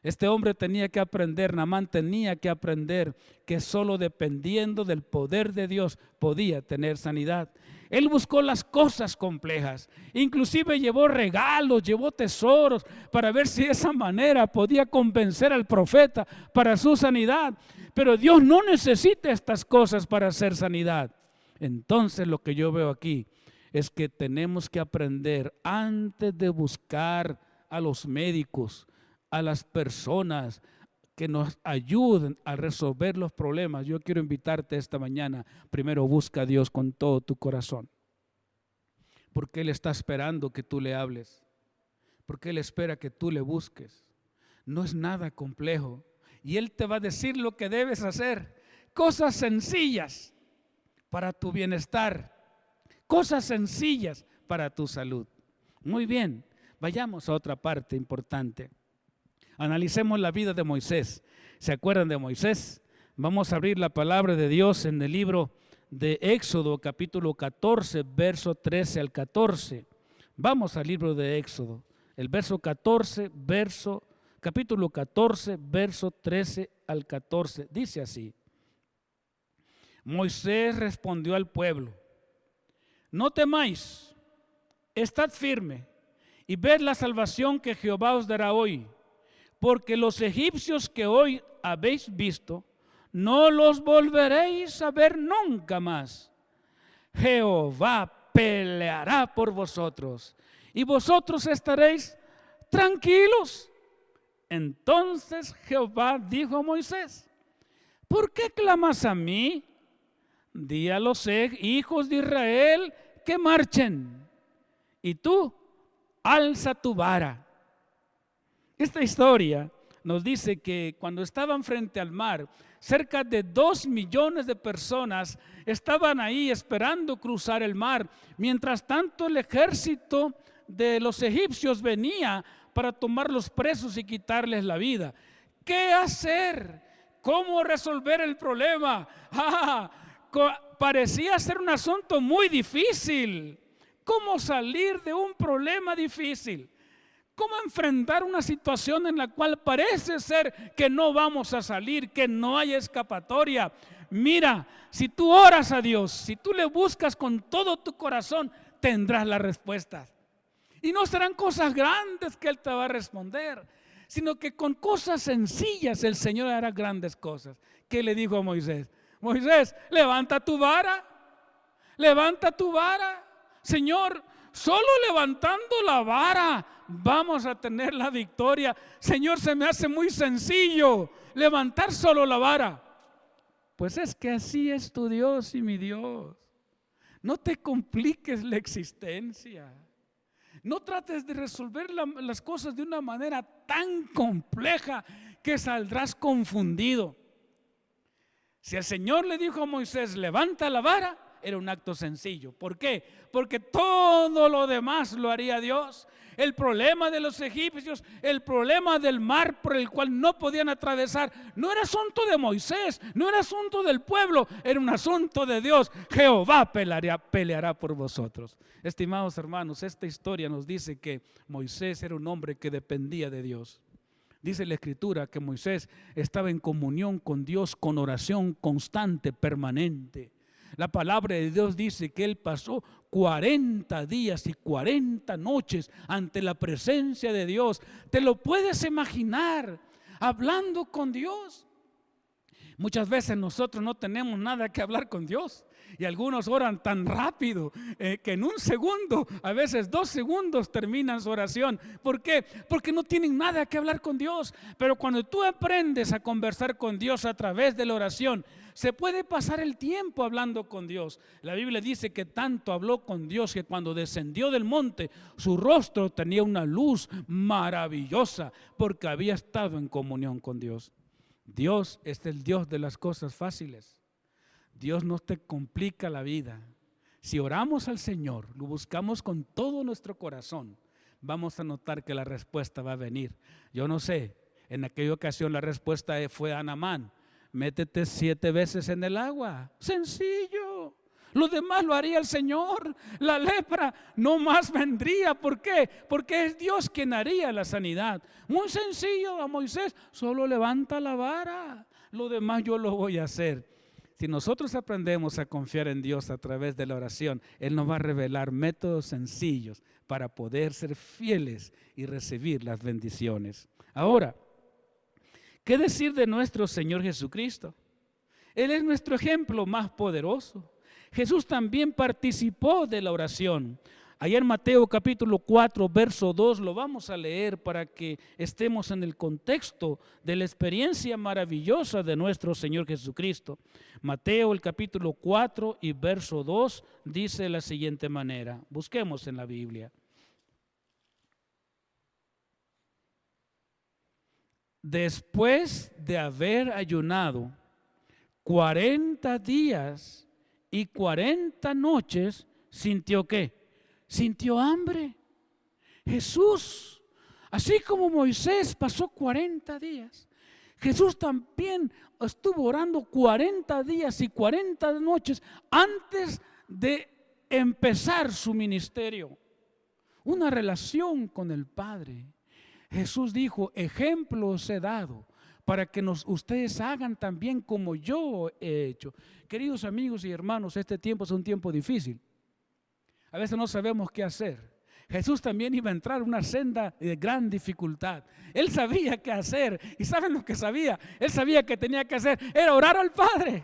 Este hombre tenía que aprender, Naamán tenía que aprender que solo dependiendo del poder de Dios podía tener sanidad. Él buscó las cosas complejas, inclusive llevó regalos, llevó tesoros para ver si de esa manera podía convencer al profeta para su sanidad. Pero Dios no necesita estas cosas para hacer sanidad. Entonces lo que yo veo aquí es que tenemos que aprender antes de buscar a los médicos, a las personas que nos ayuden a resolver los problemas. Yo quiero invitarte esta mañana, primero busca a Dios con todo tu corazón, porque Él está esperando que tú le hables, porque Él espera que tú le busques. No es nada complejo y Él te va a decir lo que debes hacer, cosas sencillas para tu bienestar, cosas sencillas para tu salud. Muy bien, vayamos a otra parte importante. Analicemos la vida de Moisés. ¿Se acuerdan de Moisés? Vamos a abrir la palabra de Dios en el libro de Éxodo, capítulo 14, verso 13 al 14. Vamos al libro de Éxodo, el verso 14, capítulo 14, verso 13 al 14. Dice así: Moisés respondió al pueblo: no temáis, estad firme y ved la salvación que Jehová os dará hoy, porque los egipcios que hoy habéis visto, no los volveréis a ver nunca más. Jehová peleará por vosotros y vosotros estaréis tranquilos. Entonces Jehová dijo a Moisés: ¿por qué clamas a mí? Di a los hijos de Israel que marchen, y tú alza tu vara. Esta historia nos dice que cuando estaban frente al mar, cerca de 2 millones de personas estaban ahí esperando cruzar el mar. Mientras tanto, el ejército de los egipcios venía para tomar los presos y quitarles la vida. ¿Qué hacer? ¿Cómo resolver el problema? Parecía ser un asunto muy difícil. ¿Cómo salir de un problema difícil? ¿Cómo enfrentar una situación en la cual parece ser que no vamos a salir, que no hay escapatoria? Mira, si tú oras a Dios, si tú le buscas con todo tu corazón, tendrás la respuesta. Y no serán cosas grandes que Él te va a responder, sino que con cosas sencillas el Señor hará grandes cosas. ¿Qué le dijo a Moisés? Moisés, levanta tu vara, levanta tu vara. Señor, solo levantando la vara vamos a tener la victoria. Señor, se me hace muy sencillo levantar solo la vara. Pues es que así es tu Dios y mi Dios. No te compliques la existencia. No trates de resolver las cosas de una manera tan compleja que saldrás confundido. Si el Señor le dijo a Moisés, levanta la vara, era un acto sencillo. ¿Por qué? Porque todo lo demás lo haría Dios. El problema de los egipcios, el problema del mar por el cual no podían atravesar, no era asunto de Moisés, no era asunto del pueblo, era un asunto de Dios. Jehová peleará por vosotros. Estimados hermanos, esta historia nos dice que Moisés era un hombre que dependía de Dios. Dice la Escritura que Moisés estaba en comunión con Dios, con oración constante, permanente. La palabra de Dios dice que él pasó 40 días y 40 noches ante la presencia de Dios. ¿Te lo puedes imaginar hablando con Dios? Muchas veces nosotros no tenemos nada que hablar con Dios. Y algunos oran tan rápido que en un segundo, a veces 2 segundos terminan su oración. ¿Por qué? Porque no tienen nada que hablar con Dios. Pero cuando tú aprendes a conversar con Dios a través de la oración, se puede pasar el tiempo hablando con Dios. La Biblia dice que tanto habló con Dios que cuando descendió del monte, su rostro tenía una luz maravillosa porque había estado en comunión con Dios. Dios es el Dios de las cosas fáciles. Dios no te complica la vida. Si oramos al Señor, lo buscamos con todo nuestro corazón, vamos a notar que la respuesta va a venir. Yo no sé, en aquella ocasión la respuesta fue a Naamán: métete 7 veces en el agua. Sencillo. Lo demás lo haría el Señor. La lepra no más vendría. ¿Por qué? Porque es Dios quien haría la sanidad. Muy sencillo. A Moisés, solo levanta la vara. Lo demás yo lo voy a hacer. Si nosotros aprendemos a confiar en Dios a través de la oración, Él nos va a revelar métodos sencillos para poder ser fieles y recibir las bendiciones. Ahora, ¿qué decir de nuestro Señor Jesucristo? Él es nuestro ejemplo más poderoso. Jesús también participó de la oración. Allá en Mateo capítulo 4, verso 2, lo vamos a leer para que estemos en el contexto de la experiencia maravillosa de nuestro Señor Jesucristo. Mateo el capítulo 4 y verso 2 dice de la siguiente manera. Busquemos en la Biblia. Después de haber ayunado 40 días y 40 noches, ¿sintió qué? Sintió hambre. Jesús, así como Moisés pasó 40 días, Jesús también estuvo orando 40 días y 40 noches antes de empezar su ministerio. Una relación con el Padre. Jesús dijo: ejemplo os he dado para que ustedes hagan también como yo he hecho. Queridos amigos y hermanos, este tiempo es un tiempo difícil. A veces no sabemos qué hacer. Jesús también iba a entrar en una senda de gran dificultad. Él sabía qué hacer. ¿Y saben lo que sabía? Él sabía que tenía que hacer era orar al Padre.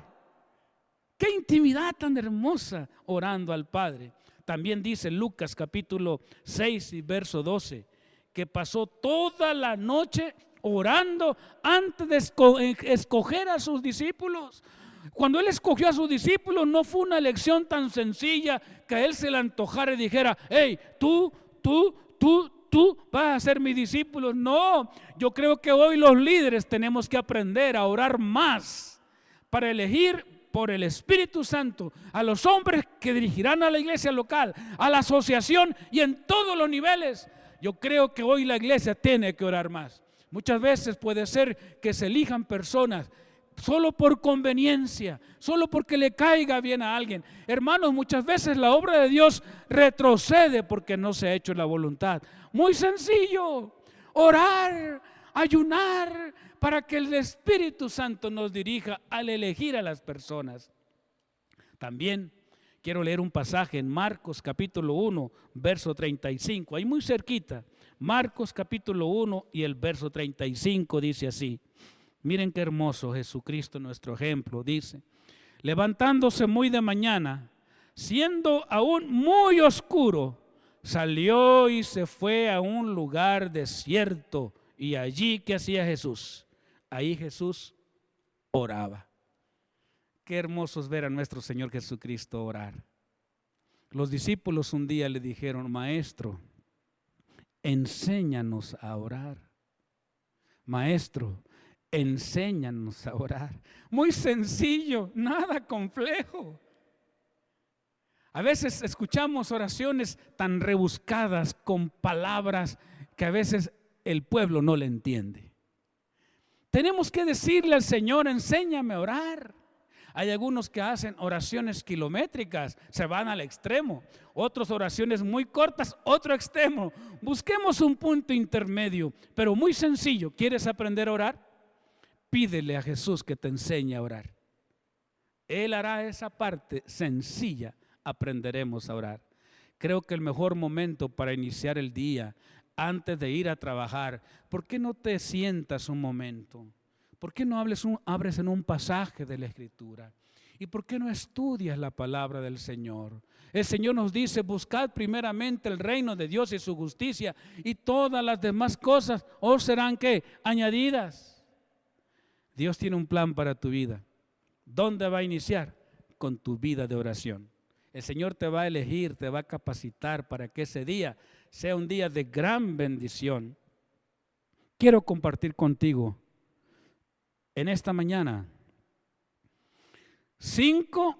Qué intimidad tan hermosa orando al Padre. También dice Lucas capítulo 6 y verso 12, que pasó toda la noche orando antes de escoger a sus discípulos. Cuando Él escogió a sus discípulos no fue una elección tan sencilla que a Él se le antojara y dijera: hey, tú vas a ser mi discípulo. No, yo creo que hoy los líderes tenemos que aprender a orar más para elegir por el Espíritu Santo a los hombres que dirigirán a la iglesia local, a la asociación y en todos los niveles. Yo creo que hoy la iglesia tiene que orar más. Muchas veces puede ser que se elijan personas solo por conveniencia, solo porque le caiga bien a alguien. Hermanos, muchas veces la obra de Dios retrocede porque no se ha hecho la voluntad. Muy sencillo, orar, ayunar, para que el Espíritu Santo nos dirija al elegir a las personas. También quiero leer un pasaje en Marcos capítulo 1, verso 35, ahí muy cerquita. Marcos capítulo 1 y el verso 35 dice así. Miren qué hermoso Jesucristo, nuestro ejemplo, dice: levantándose muy de mañana, siendo aún muy oscuro, salió y se fue a un lugar desierto. Y allí, ¿qué hacía Jesús? Ahí Jesús oraba. Qué hermoso es ver a nuestro Señor Jesucristo orar. Los discípulos un día le dijeron: Maestro, enséñanos a orar. Maestro, enséñanos a orar. Muy sencillo, nada complejo. A veces escuchamos oraciones tan rebuscadas con palabras que a veces el pueblo no le entiende. Tenemos que decirle al Señor: enséñame a orar. Hay algunos que hacen oraciones kilométricas, se van al extremo. Otros oraciones muy cortas, otro extremo. Busquemos un punto intermedio, pero muy sencillo. ¿Quieres aprender a orar? Pídele a Jesús que te enseñe a orar. Él hará esa parte sencilla, aprenderemos a orar. Creo que el mejor momento para iniciar el día, antes de ir a trabajar, ¿por qué no te sientas un momento? ¿Por qué no abres en un pasaje de la Escritura? ¿Y por qué no estudias la palabra del Señor? El Señor nos dice: buscad primeramente el reino de Dios y su justicia, y todas las demás cosas os serán ¿qué? Añadidas. Dios tiene un plan para tu vida. ¿Dónde va a iniciar? Con tu vida de oración. El Señor te va a elegir, te va a capacitar para que ese día sea un día de gran bendición. Quiero compartir contigo en esta mañana 5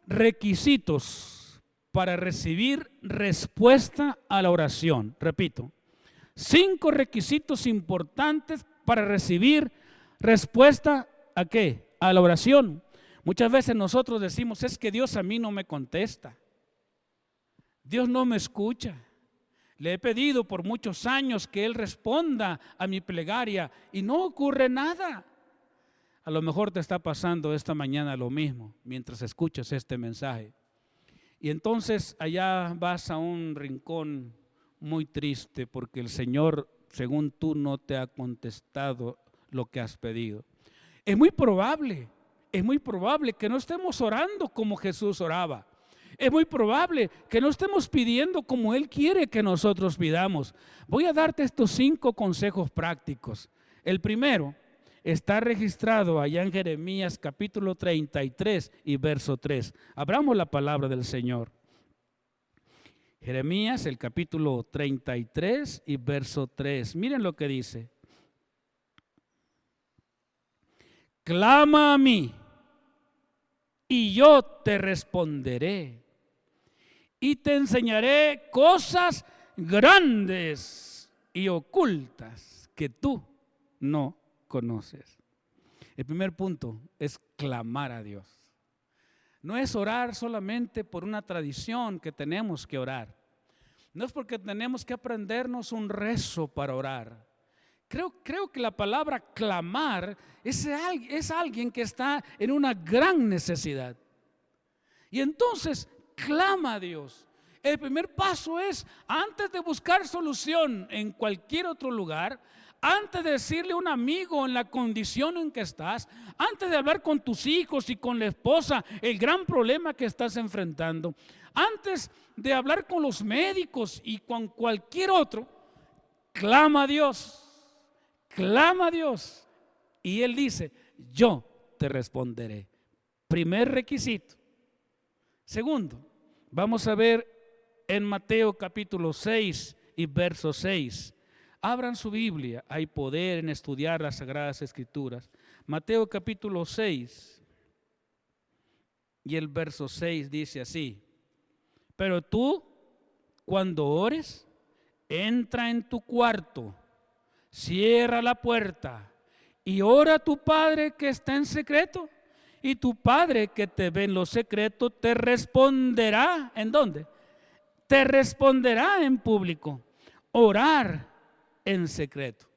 requisitos para recibir respuesta a la oración. Repito, 5 requisitos importantes para recibir respuesta ¿a qué? A la oración. Muchas veces nosotros decimos: es que Dios a mí no me contesta. Dios no me escucha. Le he pedido por muchos años que Él responda a mi plegaria y no ocurre nada. A lo mejor te está pasando esta mañana lo mismo mientras escuchas este mensaje. Y entonces allá vas a un rincón muy triste porque el Señor, según tú, no te ha contestado lo que has pedido. Es muy probable que no estemos orando como Jesús oraba. Es muy probable que no estemos pidiendo como Él quiere que nosotros pidamos. Voy a darte estos 5 consejos prácticos. El primero está registrado allá en Jeremías capítulo 33 y verso 3. Abramos la palabra del Señor. Jeremías, el capítulo 33 y verso 3. Miren lo que dice. Clama a mí y yo te responderé y te enseñaré cosas grandes y ocultas que tú no conoces. El primer punto es clamar a Dios. No es orar solamente por una tradición que tenemos que orar. No es porque tenemos que aprendernos un rezo para orar. Creo que la palabra clamar es alguien que está en una gran necesidad. Y entonces clama a Dios. El primer paso es, antes de buscar solución en cualquier otro lugar, antes de decirle a un amigo en la condición en que estás, antes de hablar con tus hijos y con la esposa el gran problema que estás enfrentando, antes de hablar con los médicos y con cualquier otro, clama a Dios. Clama a Dios. Y Él dice, yo te responderé. Primer requisito. Segundo, vamos a ver en Mateo capítulo 6 y verso 6. Abran su Biblia, hay poder en estudiar las Sagradas Escrituras. Mateo capítulo 6 y el verso 6 dice así: pero tú, cuando ores, entra en tu cuarto, cierra la puerta y ora a tu Padre que está en secreto, y tu Padre que te ve en lo secreto te responderá. ¿En dónde? Te responderá en público. Orar en secreto.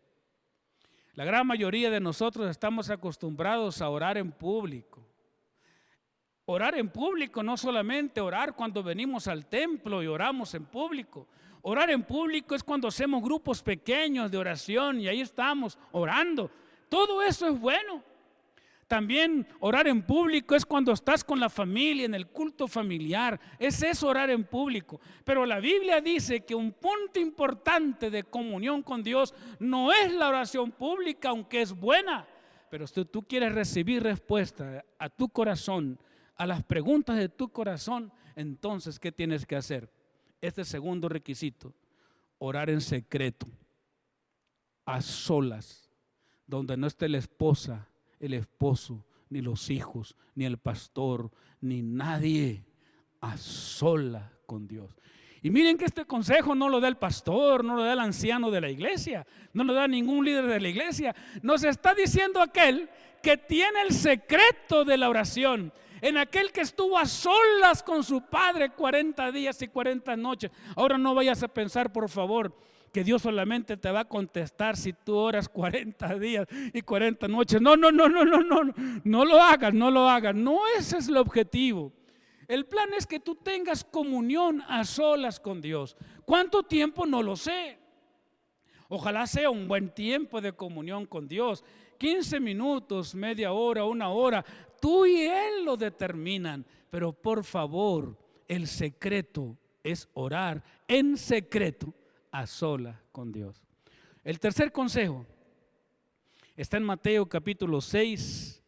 La gran mayoría de nosotros estamos acostumbrados a orar en público. Orar en público, no solamente orar cuando venimos al templo y oramos en público. Orar en público es cuando hacemos grupos pequeños de oración y ahí estamos orando. Todo eso es bueno. También orar en público es cuando estás con la familia, en el culto familiar. Es eso, orar en público. Pero la Biblia dice que un punto importante de comunión con Dios no es la oración pública, aunque es buena. Pero si tú quieres recibir respuesta a tu corazón, a las preguntas de tu corazón, entonces, ¿qué tienes que hacer? Este segundo requisito: orar en secreto, a solas, donde no esté la esposa, el esposo, ni los hijos, ni el pastor, ni nadie, a sola con Dios. Y miren que este consejo no lo da el pastor, no lo da el anciano de la iglesia, no lo da ningún líder de la iglesia. Nos está diciendo aquel que tiene el secreto de la oración, en aquel que estuvo a solas con su Padre 40 días y 40 noches. Ahora no vayas a pensar, por favor, que Dios solamente te va a contestar si tú oras 40 días y 40 noches. No lo hagas, no lo hagas. No, ese es el objetivo. El plan es que tú tengas comunión a solas con Dios. ¿Cuánto tiempo? No lo sé. Ojalá sea un buen tiempo de comunión con Dios. 15 minutos, media hora, una hora. Tú y Él lo determinan. Pero por favor, el secreto es orar en secreto, a solas con Dios. El tercer consejo está en Mateo capítulo 6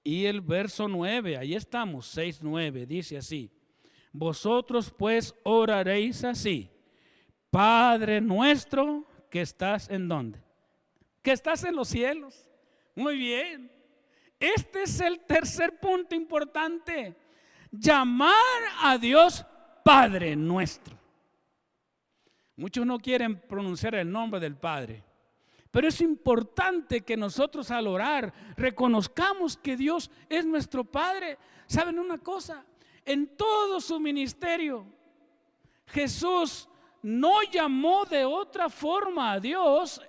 y el verso 9. Ahí estamos, 6:9. Dice así: vosotros pues oraréis así: Padre nuestro que estás en ¿dónde? Que estás en los cielos. Muy bien. Este es el tercer punto importante: llamar a Dios Padre nuestro. Muchos no quieren pronunciar el nombre del Padre, pero es importante que nosotros al orar reconozcamos que Dios es nuestro Padre. ¿Saben una cosa? En todo su ministerio, Jesús no llamó de otra forma a Dios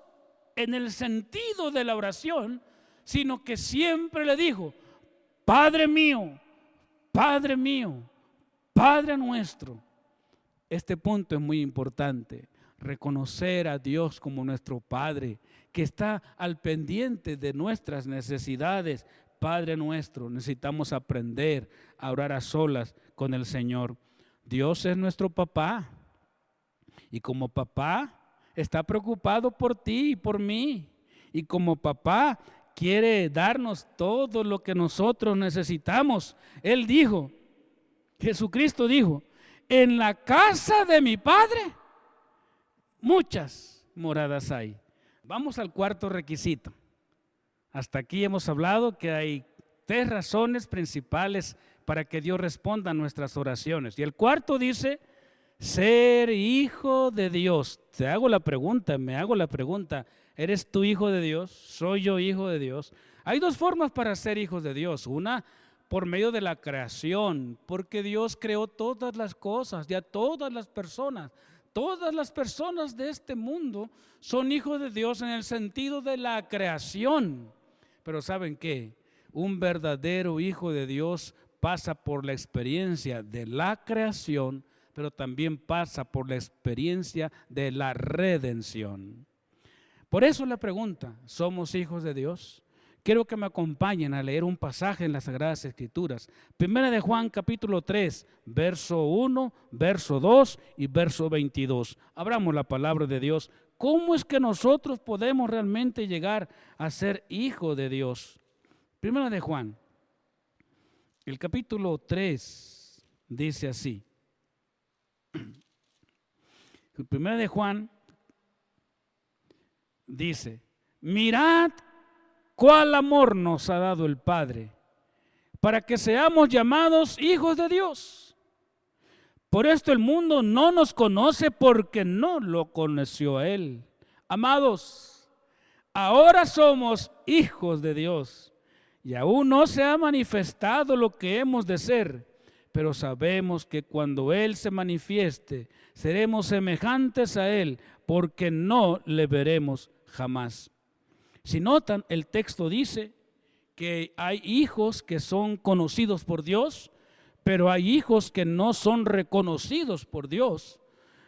en el sentido de la oración, sino que siempre le dijo: Padre mío, Padre mío, Padre nuestro. Este punto es muy importante: reconocer a Dios como nuestro Padre, que está al pendiente de nuestras necesidades. Padre nuestro, necesitamos aprender a orar a solas con el Señor. Dios es nuestro papá, y como papá está preocupado por ti y por mí, y como papá quiere darnos todo lo que nosotros necesitamos. Él dijo, Jesucristo dijo: en la casa de mi Padre muchas moradas hay. Vamos al cuarto requisito. Hasta aquí hemos hablado que hay 3 razones principales para que Dios responda a nuestras oraciones. Y el cuarto dice: ser hijo de Dios. Me hago la pregunta, ¿eres tú hijo de Dios? ¿Soy yo hijo de Dios? Hay 2 formas para ser hijos de Dios. Una, por medio de la creación, porque Dios creó todas las cosas y a todas las personas. Todas las personas de este mundo son hijos de Dios en el sentido de la creación. Pero ¿saben qué? Un verdadero hijo de Dios pasa por la experiencia de la creación, pero también pasa por la experiencia de la redención. Por eso la pregunta, ¿somos hijos de Dios? Quiero que me acompañen a leer un pasaje en las Sagradas Escrituras. Primera de Juan capítulo 3, verso 1, verso 2 y verso 22. Abramos la palabra de Dios. ¿Cómo es que nosotros podemos realmente llegar a ser hijos de Dios? Primera de Juan, el capítulo 3 dice así. Primera de Juan dice, mirad cuál amor nos ha dado el Padre, para que seamos llamados hijos de Dios. Por esto el mundo no nos conoce porque no lo conoció a Él. Amados, ahora somos hijos de Dios y aún no se ha manifestado lo que hemos de ser, pero sabemos que cuando Él se manifieste, seremos semejantes a Él, porque no le veremos jamás. Si notan, el texto dice que hay hijos que son conocidos por Dios, pero hay hijos que no son reconocidos por Dios.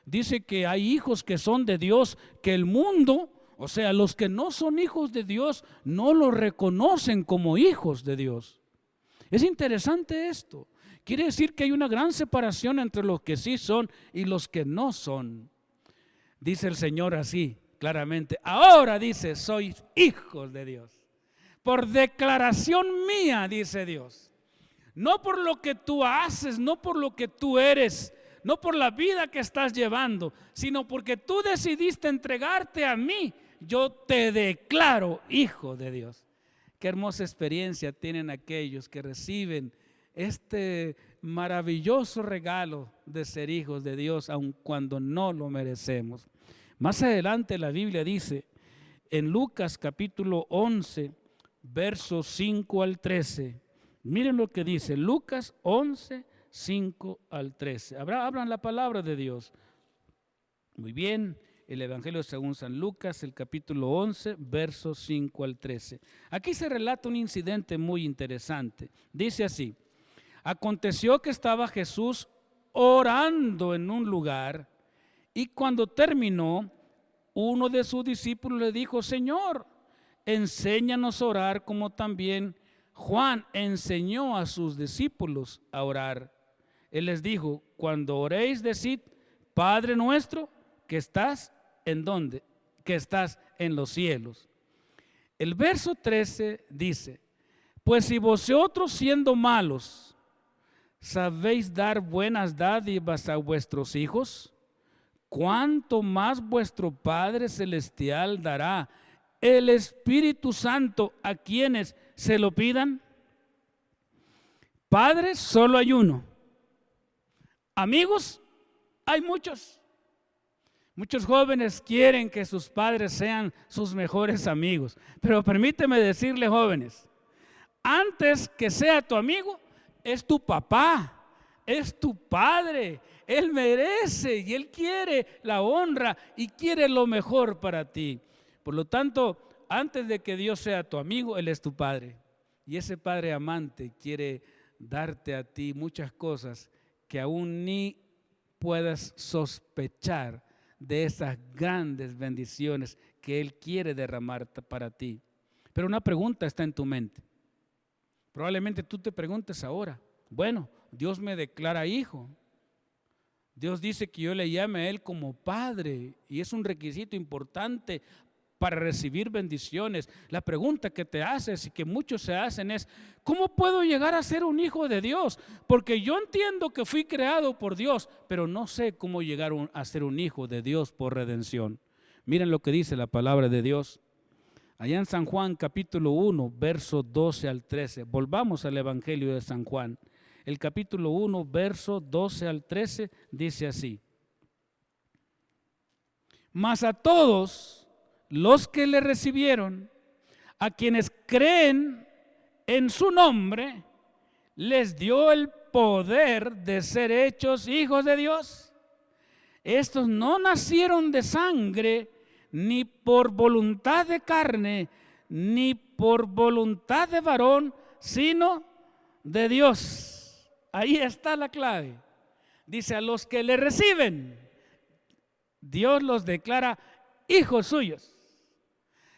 Dice que hay hijos que son de Dios, que el mundo, o sea, los que no son hijos de Dios, no los reconocen como hijos de Dios. Es interesante esto. Quiere decir que hay una gran separación entre los que sí son y los que no son. Dice el Señor así, claramente, ahora dice, sois hijos de Dios. Por declaración mía, dice Dios. No por lo que tú haces, no por lo que tú eres, no por la vida que estás llevando, sino porque tú decidiste entregarte a mí, yo te declaro hijo de Dios. Qué hermosa experiencia tienen aquellos que reciben este maravilloso regalo de ser hijos de Dios, aun cuando no lo merecemos. Más adelante la Biblia dice, en Lucas capítulo 11, versos 5 al 13, miren lo que dice, Lucas 11, 5 al 13. Abran la palabra de Dios. Muy bien, el Evangelio según San Lucas, el capítulo 11, versos 5 al 13. Aquí se relata un incidente muy interesante. Dice así, aconteció que estaba Jesús orando en un lugar y cuando terminó, uno de sus discípulos le dijo, Señor, enséñanos a orar como también Juan enseñó a sus discípulos a orar. Él les dijo, cuando oréis, decid, Padre nuestro, que estás ¿en dónde? Que estás en los cielos. El verso 13 dice, pues si vosotros siendo malos, sabéis dar buenas dádivas a vuestros hijos, ¿cuánto más vuestro Padre Celestial dará el Espíritu Santo a quienes se lo pidan? Padres, solo hay uno. Amigos, hay muchos. Muchos jóvenes quieren que sus padres sean sus mejores amigos. Pero permíteme decirle, jóvenes, antes que sea tu amigo, es tu papá, es tu padre. Él merece y Él quiere la honra y quiere lo mejor para ti. Por lo tanto, antes de que Dios sea tu amigo, Él es tu Padre. Y ese Padre amante quiere darte a ti muchas cosas que aún ni puedas sospechar de esas grandes bendiciones que Él quiere derramar para ti. Pero una pregunta está en tu mente. Probablemente tú te preguntes ahora, bueno, Dios me declara hijo. Dios dice que yo le llame a Él como Padre y es un requisito importante para recibir bendiciones. La pregunta que te haces y que muchos se hacen es, ¿cómo puedo llegar a ser un hijo de Dios? Porque yo entiendo que fui creado por Dios, pero no sé cómo llegar a ser un hijo de Dios por redención. Miren lo que dice la palabra de Dios. Allá en San Juan capítulo 1, verso 12 al 13. Volvamos al Evangelio de San Juan. El capítulo 1, verso 12 al 13 dice así. Mas a todos los que le recibieron, a quienes creen en su nombre, les dio el poder de ser hechos hijos de Dios. estos no nacieron de sangre, ni por voluntad de carne, ni por voluntad de varón, sino de Dios. Ahí está la clave. Dice, a los que le reciben, Dios los declara hijos suyos.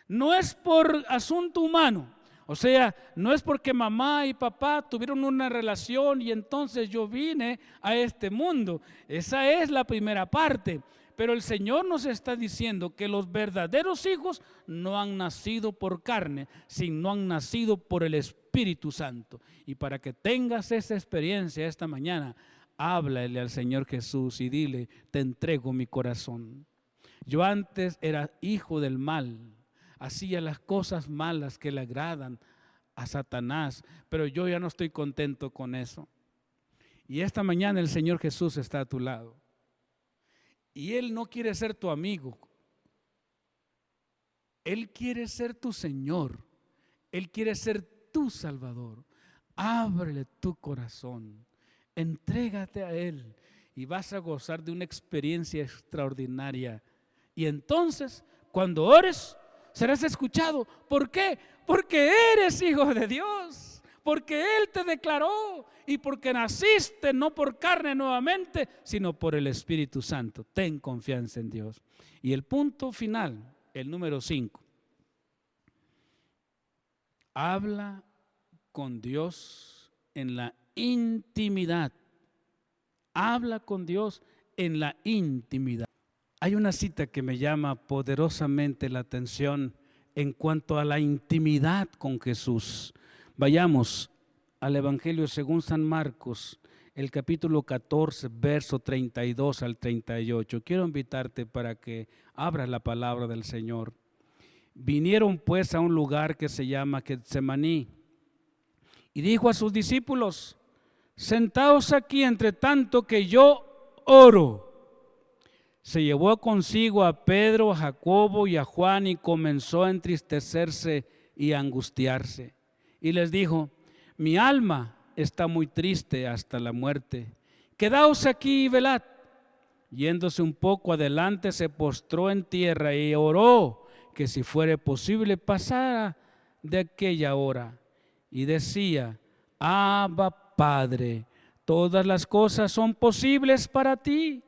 No es por asunto humano. O sea, no es porque mamá y papá tuvieron una relación y entonces yo vine a este mundo. Esa es la primera parte. Pero el Señor nos está diciendo que los verdaderos hijos no han nacido por carne, sino han nacido por el Espíritu Santo. Y para que tengas esa experiencia esta mañana, háblale al Señor Jesús y dile, te entrego mi corazón. Yo antes era hijo del mal, hacía las cosas malas que le agradan a Satanás, pero yo ya no estoy contento con eso. Y esta mañana el Señor Jesús está a tu lado. Y Él no quiere ser tu amigo. Él quiere ser tu Señor. Él quiere ser tu Salvador. Ábrele tu corazón. Entrégate a Él y vas a gozar de una experiencia extraordinaria. Y entonces, cuando ores, serás escuchado. ¿Por qué? Porque eres hijo de Dios, porque Él te declaró y porque naciste no por carne nuevamente, sino por el Espíritu Santo. Ten confianza en Dios. Y el punto final, el número 5. Habla con Dios en la intimidad. Habla con Dios en la intimidad. Hay una cita que me llama poderosamente la atención en cuanto a la intimidad con Jesús. Vayamos al Evangelio según San Marcos, el capítulo 14, verso 32 al 38. Quiero invitarte para que abras la palabra del Señor. Vinieron pues a un lugar que se llama Getsemaní y dijo a sus discípulos, sentaos aquí entre tanto que yo oro. Se llevó consigo a Pedro, a Jacobo y a Juan y comenzó a entristecerse y a angustiarse. Y les dijo, mi alma está muy triste hasta la muerte. Quedaos aquí y velad. Yéndose un poco adelante, se postró en tierra y oró que si fuere posible pasara de aquella hora. Y decía, Abba, Padre, todas las cosas son posibles para ti.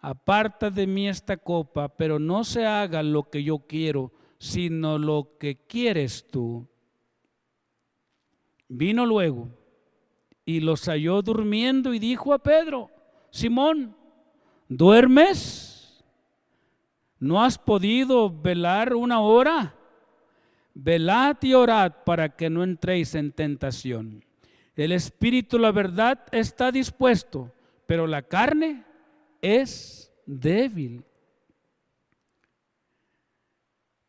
Aparta de mí esta copa, pero no se haga lo que yo quiero, sino lo que quieres tú. Vino luego y los halló durmiendo y dijo a Pedro, Simón, ¿duermes? ¿No has podido velar una hora? Velad y orad para que no entréis en tentación. El espíritu, la verdad, está dispuesto, pero la carne es débil.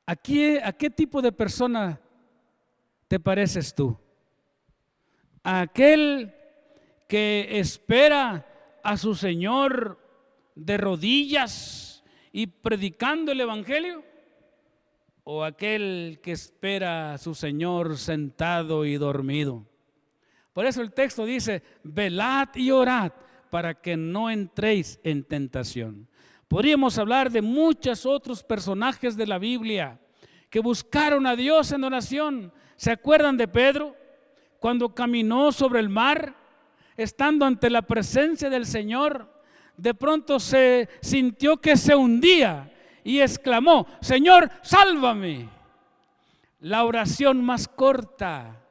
¿A qué tipo de persona te pareces tú? ¿A aquel que espera a su Señor de rodillas y predicando el Evangelio? ¿O aquel que espera a su Señor sentado y dormido? Por eso el texto dice, velad y orad para que no entréis en tentación. Podríamos hablar de muchos otros personajes de la Biblia que buscaron a Dios en oración. ¿Se acuerdan de Pedro? Cuando caminó sobre el mar, estando ante la presencia del Señor, de pronto se sintió que se hundía y exclamó, Señor, sálvame. La oración más corta,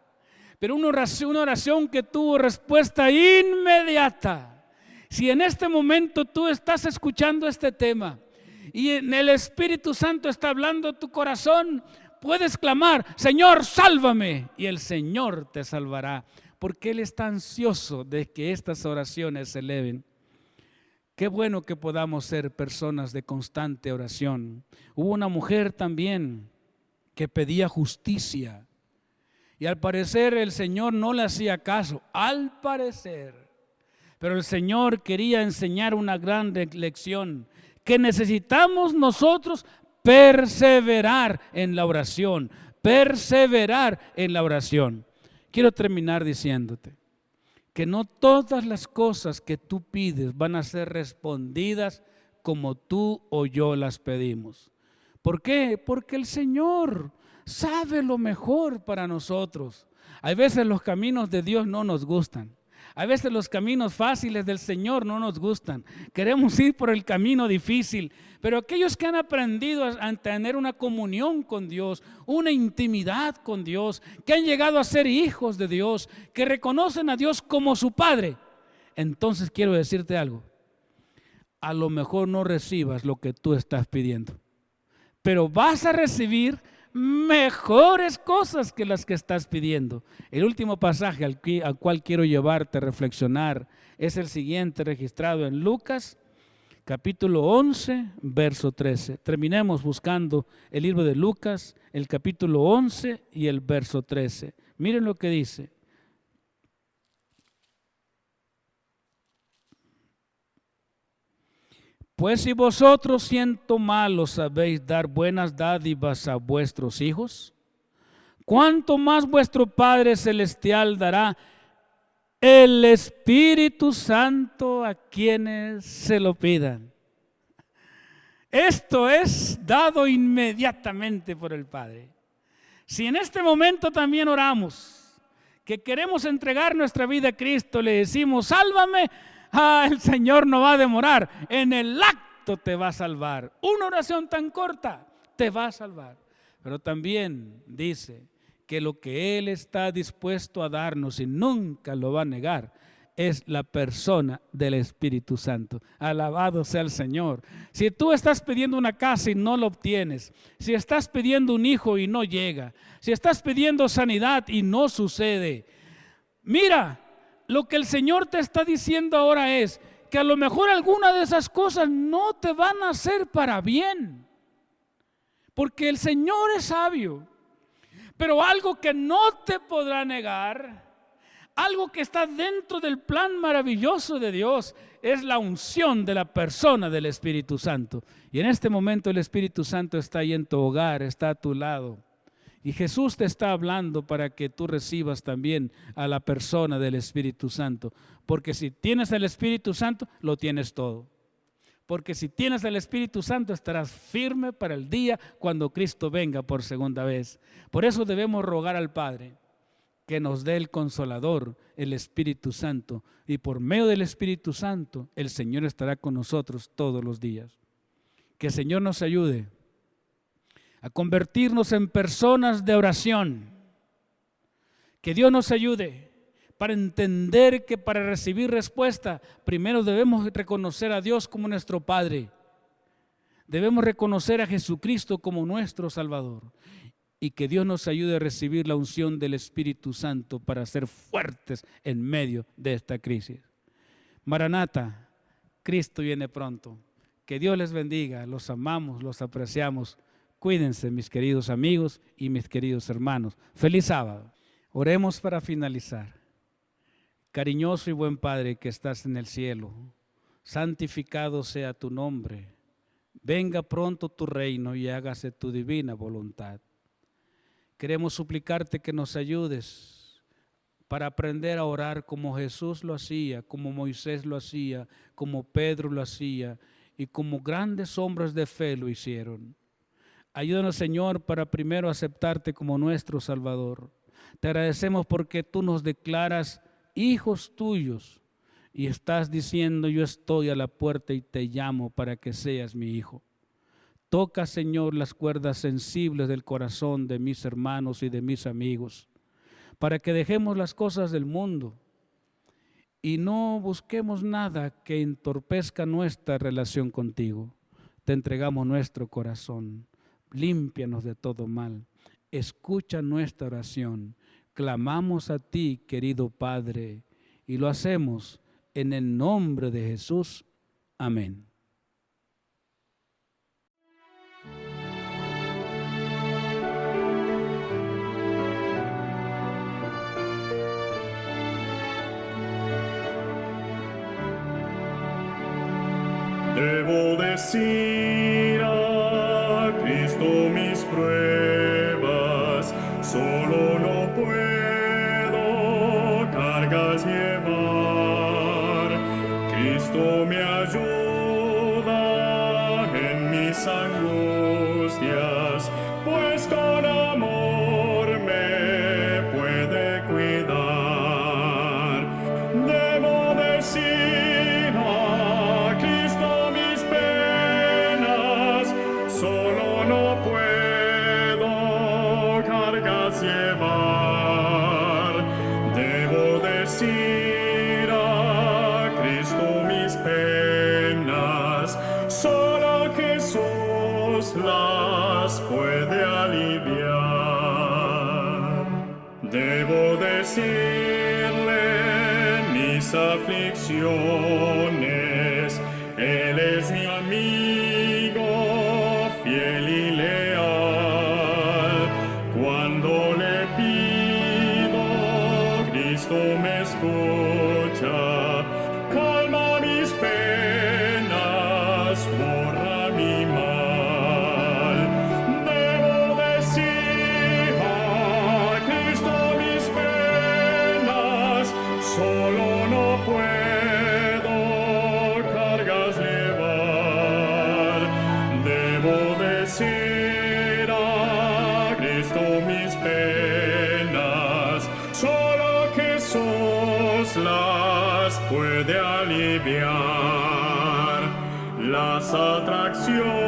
pero una oración que tuvo respuesta inmediata. Si en este momento tú estás escuchando este tema y en el Espíritu Santo está hablando tu corazón, puedes clamar, Señor, sálvame, y el Señor te salvará, porque Él está ansioso de que estas oraciones se eleven. Qué bueno que podamos ser personas de constante oración. Hubo una mujer también que pedía justicia y al parecer el Señor no le hacía caso, al parecer. Pero el Señor quería enseñar una gran lección, que necesitamos nosotros perseverar en la oración, perseverar en la oración. Quiero terminar diciéndote que no todas las cosas que tú pides van a ser respondidas como tú o yo las pedimos. ¿Por qué? Porque el Señor sabe lo mejor para nosotros. Hay veces los caminos de Dios no nos gustan. A veces los caminos fáciles del Señor no nos gustan. Queremos ir por el camino difícil. Pero aquellos que han aprendido a tener una comunión con Dios, una intimidad con Dios, que han llegado a ser hijos de Dios, que reconocen a Dios como su Padre, entonces quiero decirte algo. A lo mejor no recibas lo que tú estás pidiendo, pero vas a recibir mejores cosas que las que estás pidiendo. El último pasaje al cual quiero llevarte a reflexionar es el siguiente, registrado en Lucas, capítulo 11, verso 13. Terminemos buscando el libro de Lucas, el capítulo 11 y el verso 13. Miren lo que dice. Pues si vosotros, siendo malos, sabéis dar buenas dádivas a vuestros hijos, ¿cuánto más vuestro Padre Celestial dará el Espíritu Santo a quienes se lo pidan? Esto es dado inmediatamente por el Padre. Si en este momento también oramos, que queremos entregar nuestra vida a Cristo, le decimos, sálvame, el Señor no va a demorar, en el acto te va a salvar. Una oración tan corta te va a salvar. Pero también dice que lo que Él está dispuesto a darnos y nunca lo va a negar es la persona del Espíritu Santo. Alabado sea el Señor. Si tú estás pidiendo una casa y no lo obtienes, si estás pidiendo un hijo y no llega, si estás pidiendo sanidad y no sucede, mira, lo que el Señor te está diciendo ahora es que a lo mejor alguna de esas cosas no te van a hacer para bien, porque el Señor es sabio. Pero algo que no te podrá negar, algo que está dentro del plan maravilloso de Dios, es la unción de la persona del Espíritu Santo. Y en este momento el Espíritu Santo está ahí en tu hogar, está a tu lado. Y Jesús te está hablando para que tú recibas también a la persona del Espíritu Santo. Porque si tienes el Espíritu Santo, lo tienes todo. Porque si tienes el Espíritu Santo, estarás firme para el día cuando Cristo venga por segunda vez. Por eso debemos rogar al Padre que nos dé el Consolador, el Espíritu Santo. Y por medio del Espíritu Santo, el Señor estará con nosotros todos los días. Que el Señor nos ayude a convertirnos en personas de oración. Que Dios nos ayude para entender que para recibir respuesta, primero debemos reconocer a Dios como nuestro Padre. Debemos reconocer a Jesucristo como nuestro Salvador. Y que Dios nos ayude a recibir la unción del Espíritu Santo para ser fuertes en medio de esta crisis. Maranata, Cristo viene pronto. Que Dios les bendiga, los amamos, los apreciamos. Cuídense, mis queridos amigos y mis queridos hermanos. Feliz sábado. Oremos para finalizar. Cariñoso y buen Padre que estás en el cielo, santificado sea tu nombre. Venga pronto tu reino y hágase tu divina voluntad. Queremos suplicarte que nos ayudes para aprender a orar como Jesús lo hacía, como Moisés lo hacía, como Pedro lo hacía y como grandes hombres de fe lo hicieron. Ayúdanos, Señor, para primero aceptarte como nuestro Salvador. Te agradecemos porque tú nos declaras hijos tuyos y estás diciendo, yo estoy a la puerta y te llamo para que seas mi hijo. Toca, Señor, las cuerdas sensibles del corazón de mis hermanos y de mis amigos, para que dejemos las cosas del mundo y no busquemos nada que entorpezca nuestra relación contigo. Te entregamos nuestro corazón. Límpianos de todo mal. Escucha nuestra oración. Clamamos a ti, querido Padre, y lo hacemos en el nombre de Jesús. Amén. Debo decir a Cristo mis pruebas, solo no puedo cargas llevar. Cristo me ayuda cargas llevar. Debo decir a Cristo mis penas, solo Jesús las puede aliviar. Debo decirle mis aflicciones, Él es mi amigo fiel y leal. Cuando le pido, Cristo me escucha, calma mis penas, borra mi mal. Debo decir a Cristo mis penas, solo no puedo cargas llevar. Debo decir a Cristo mis penas, solo Jesús las puede aliviar. Las atracciones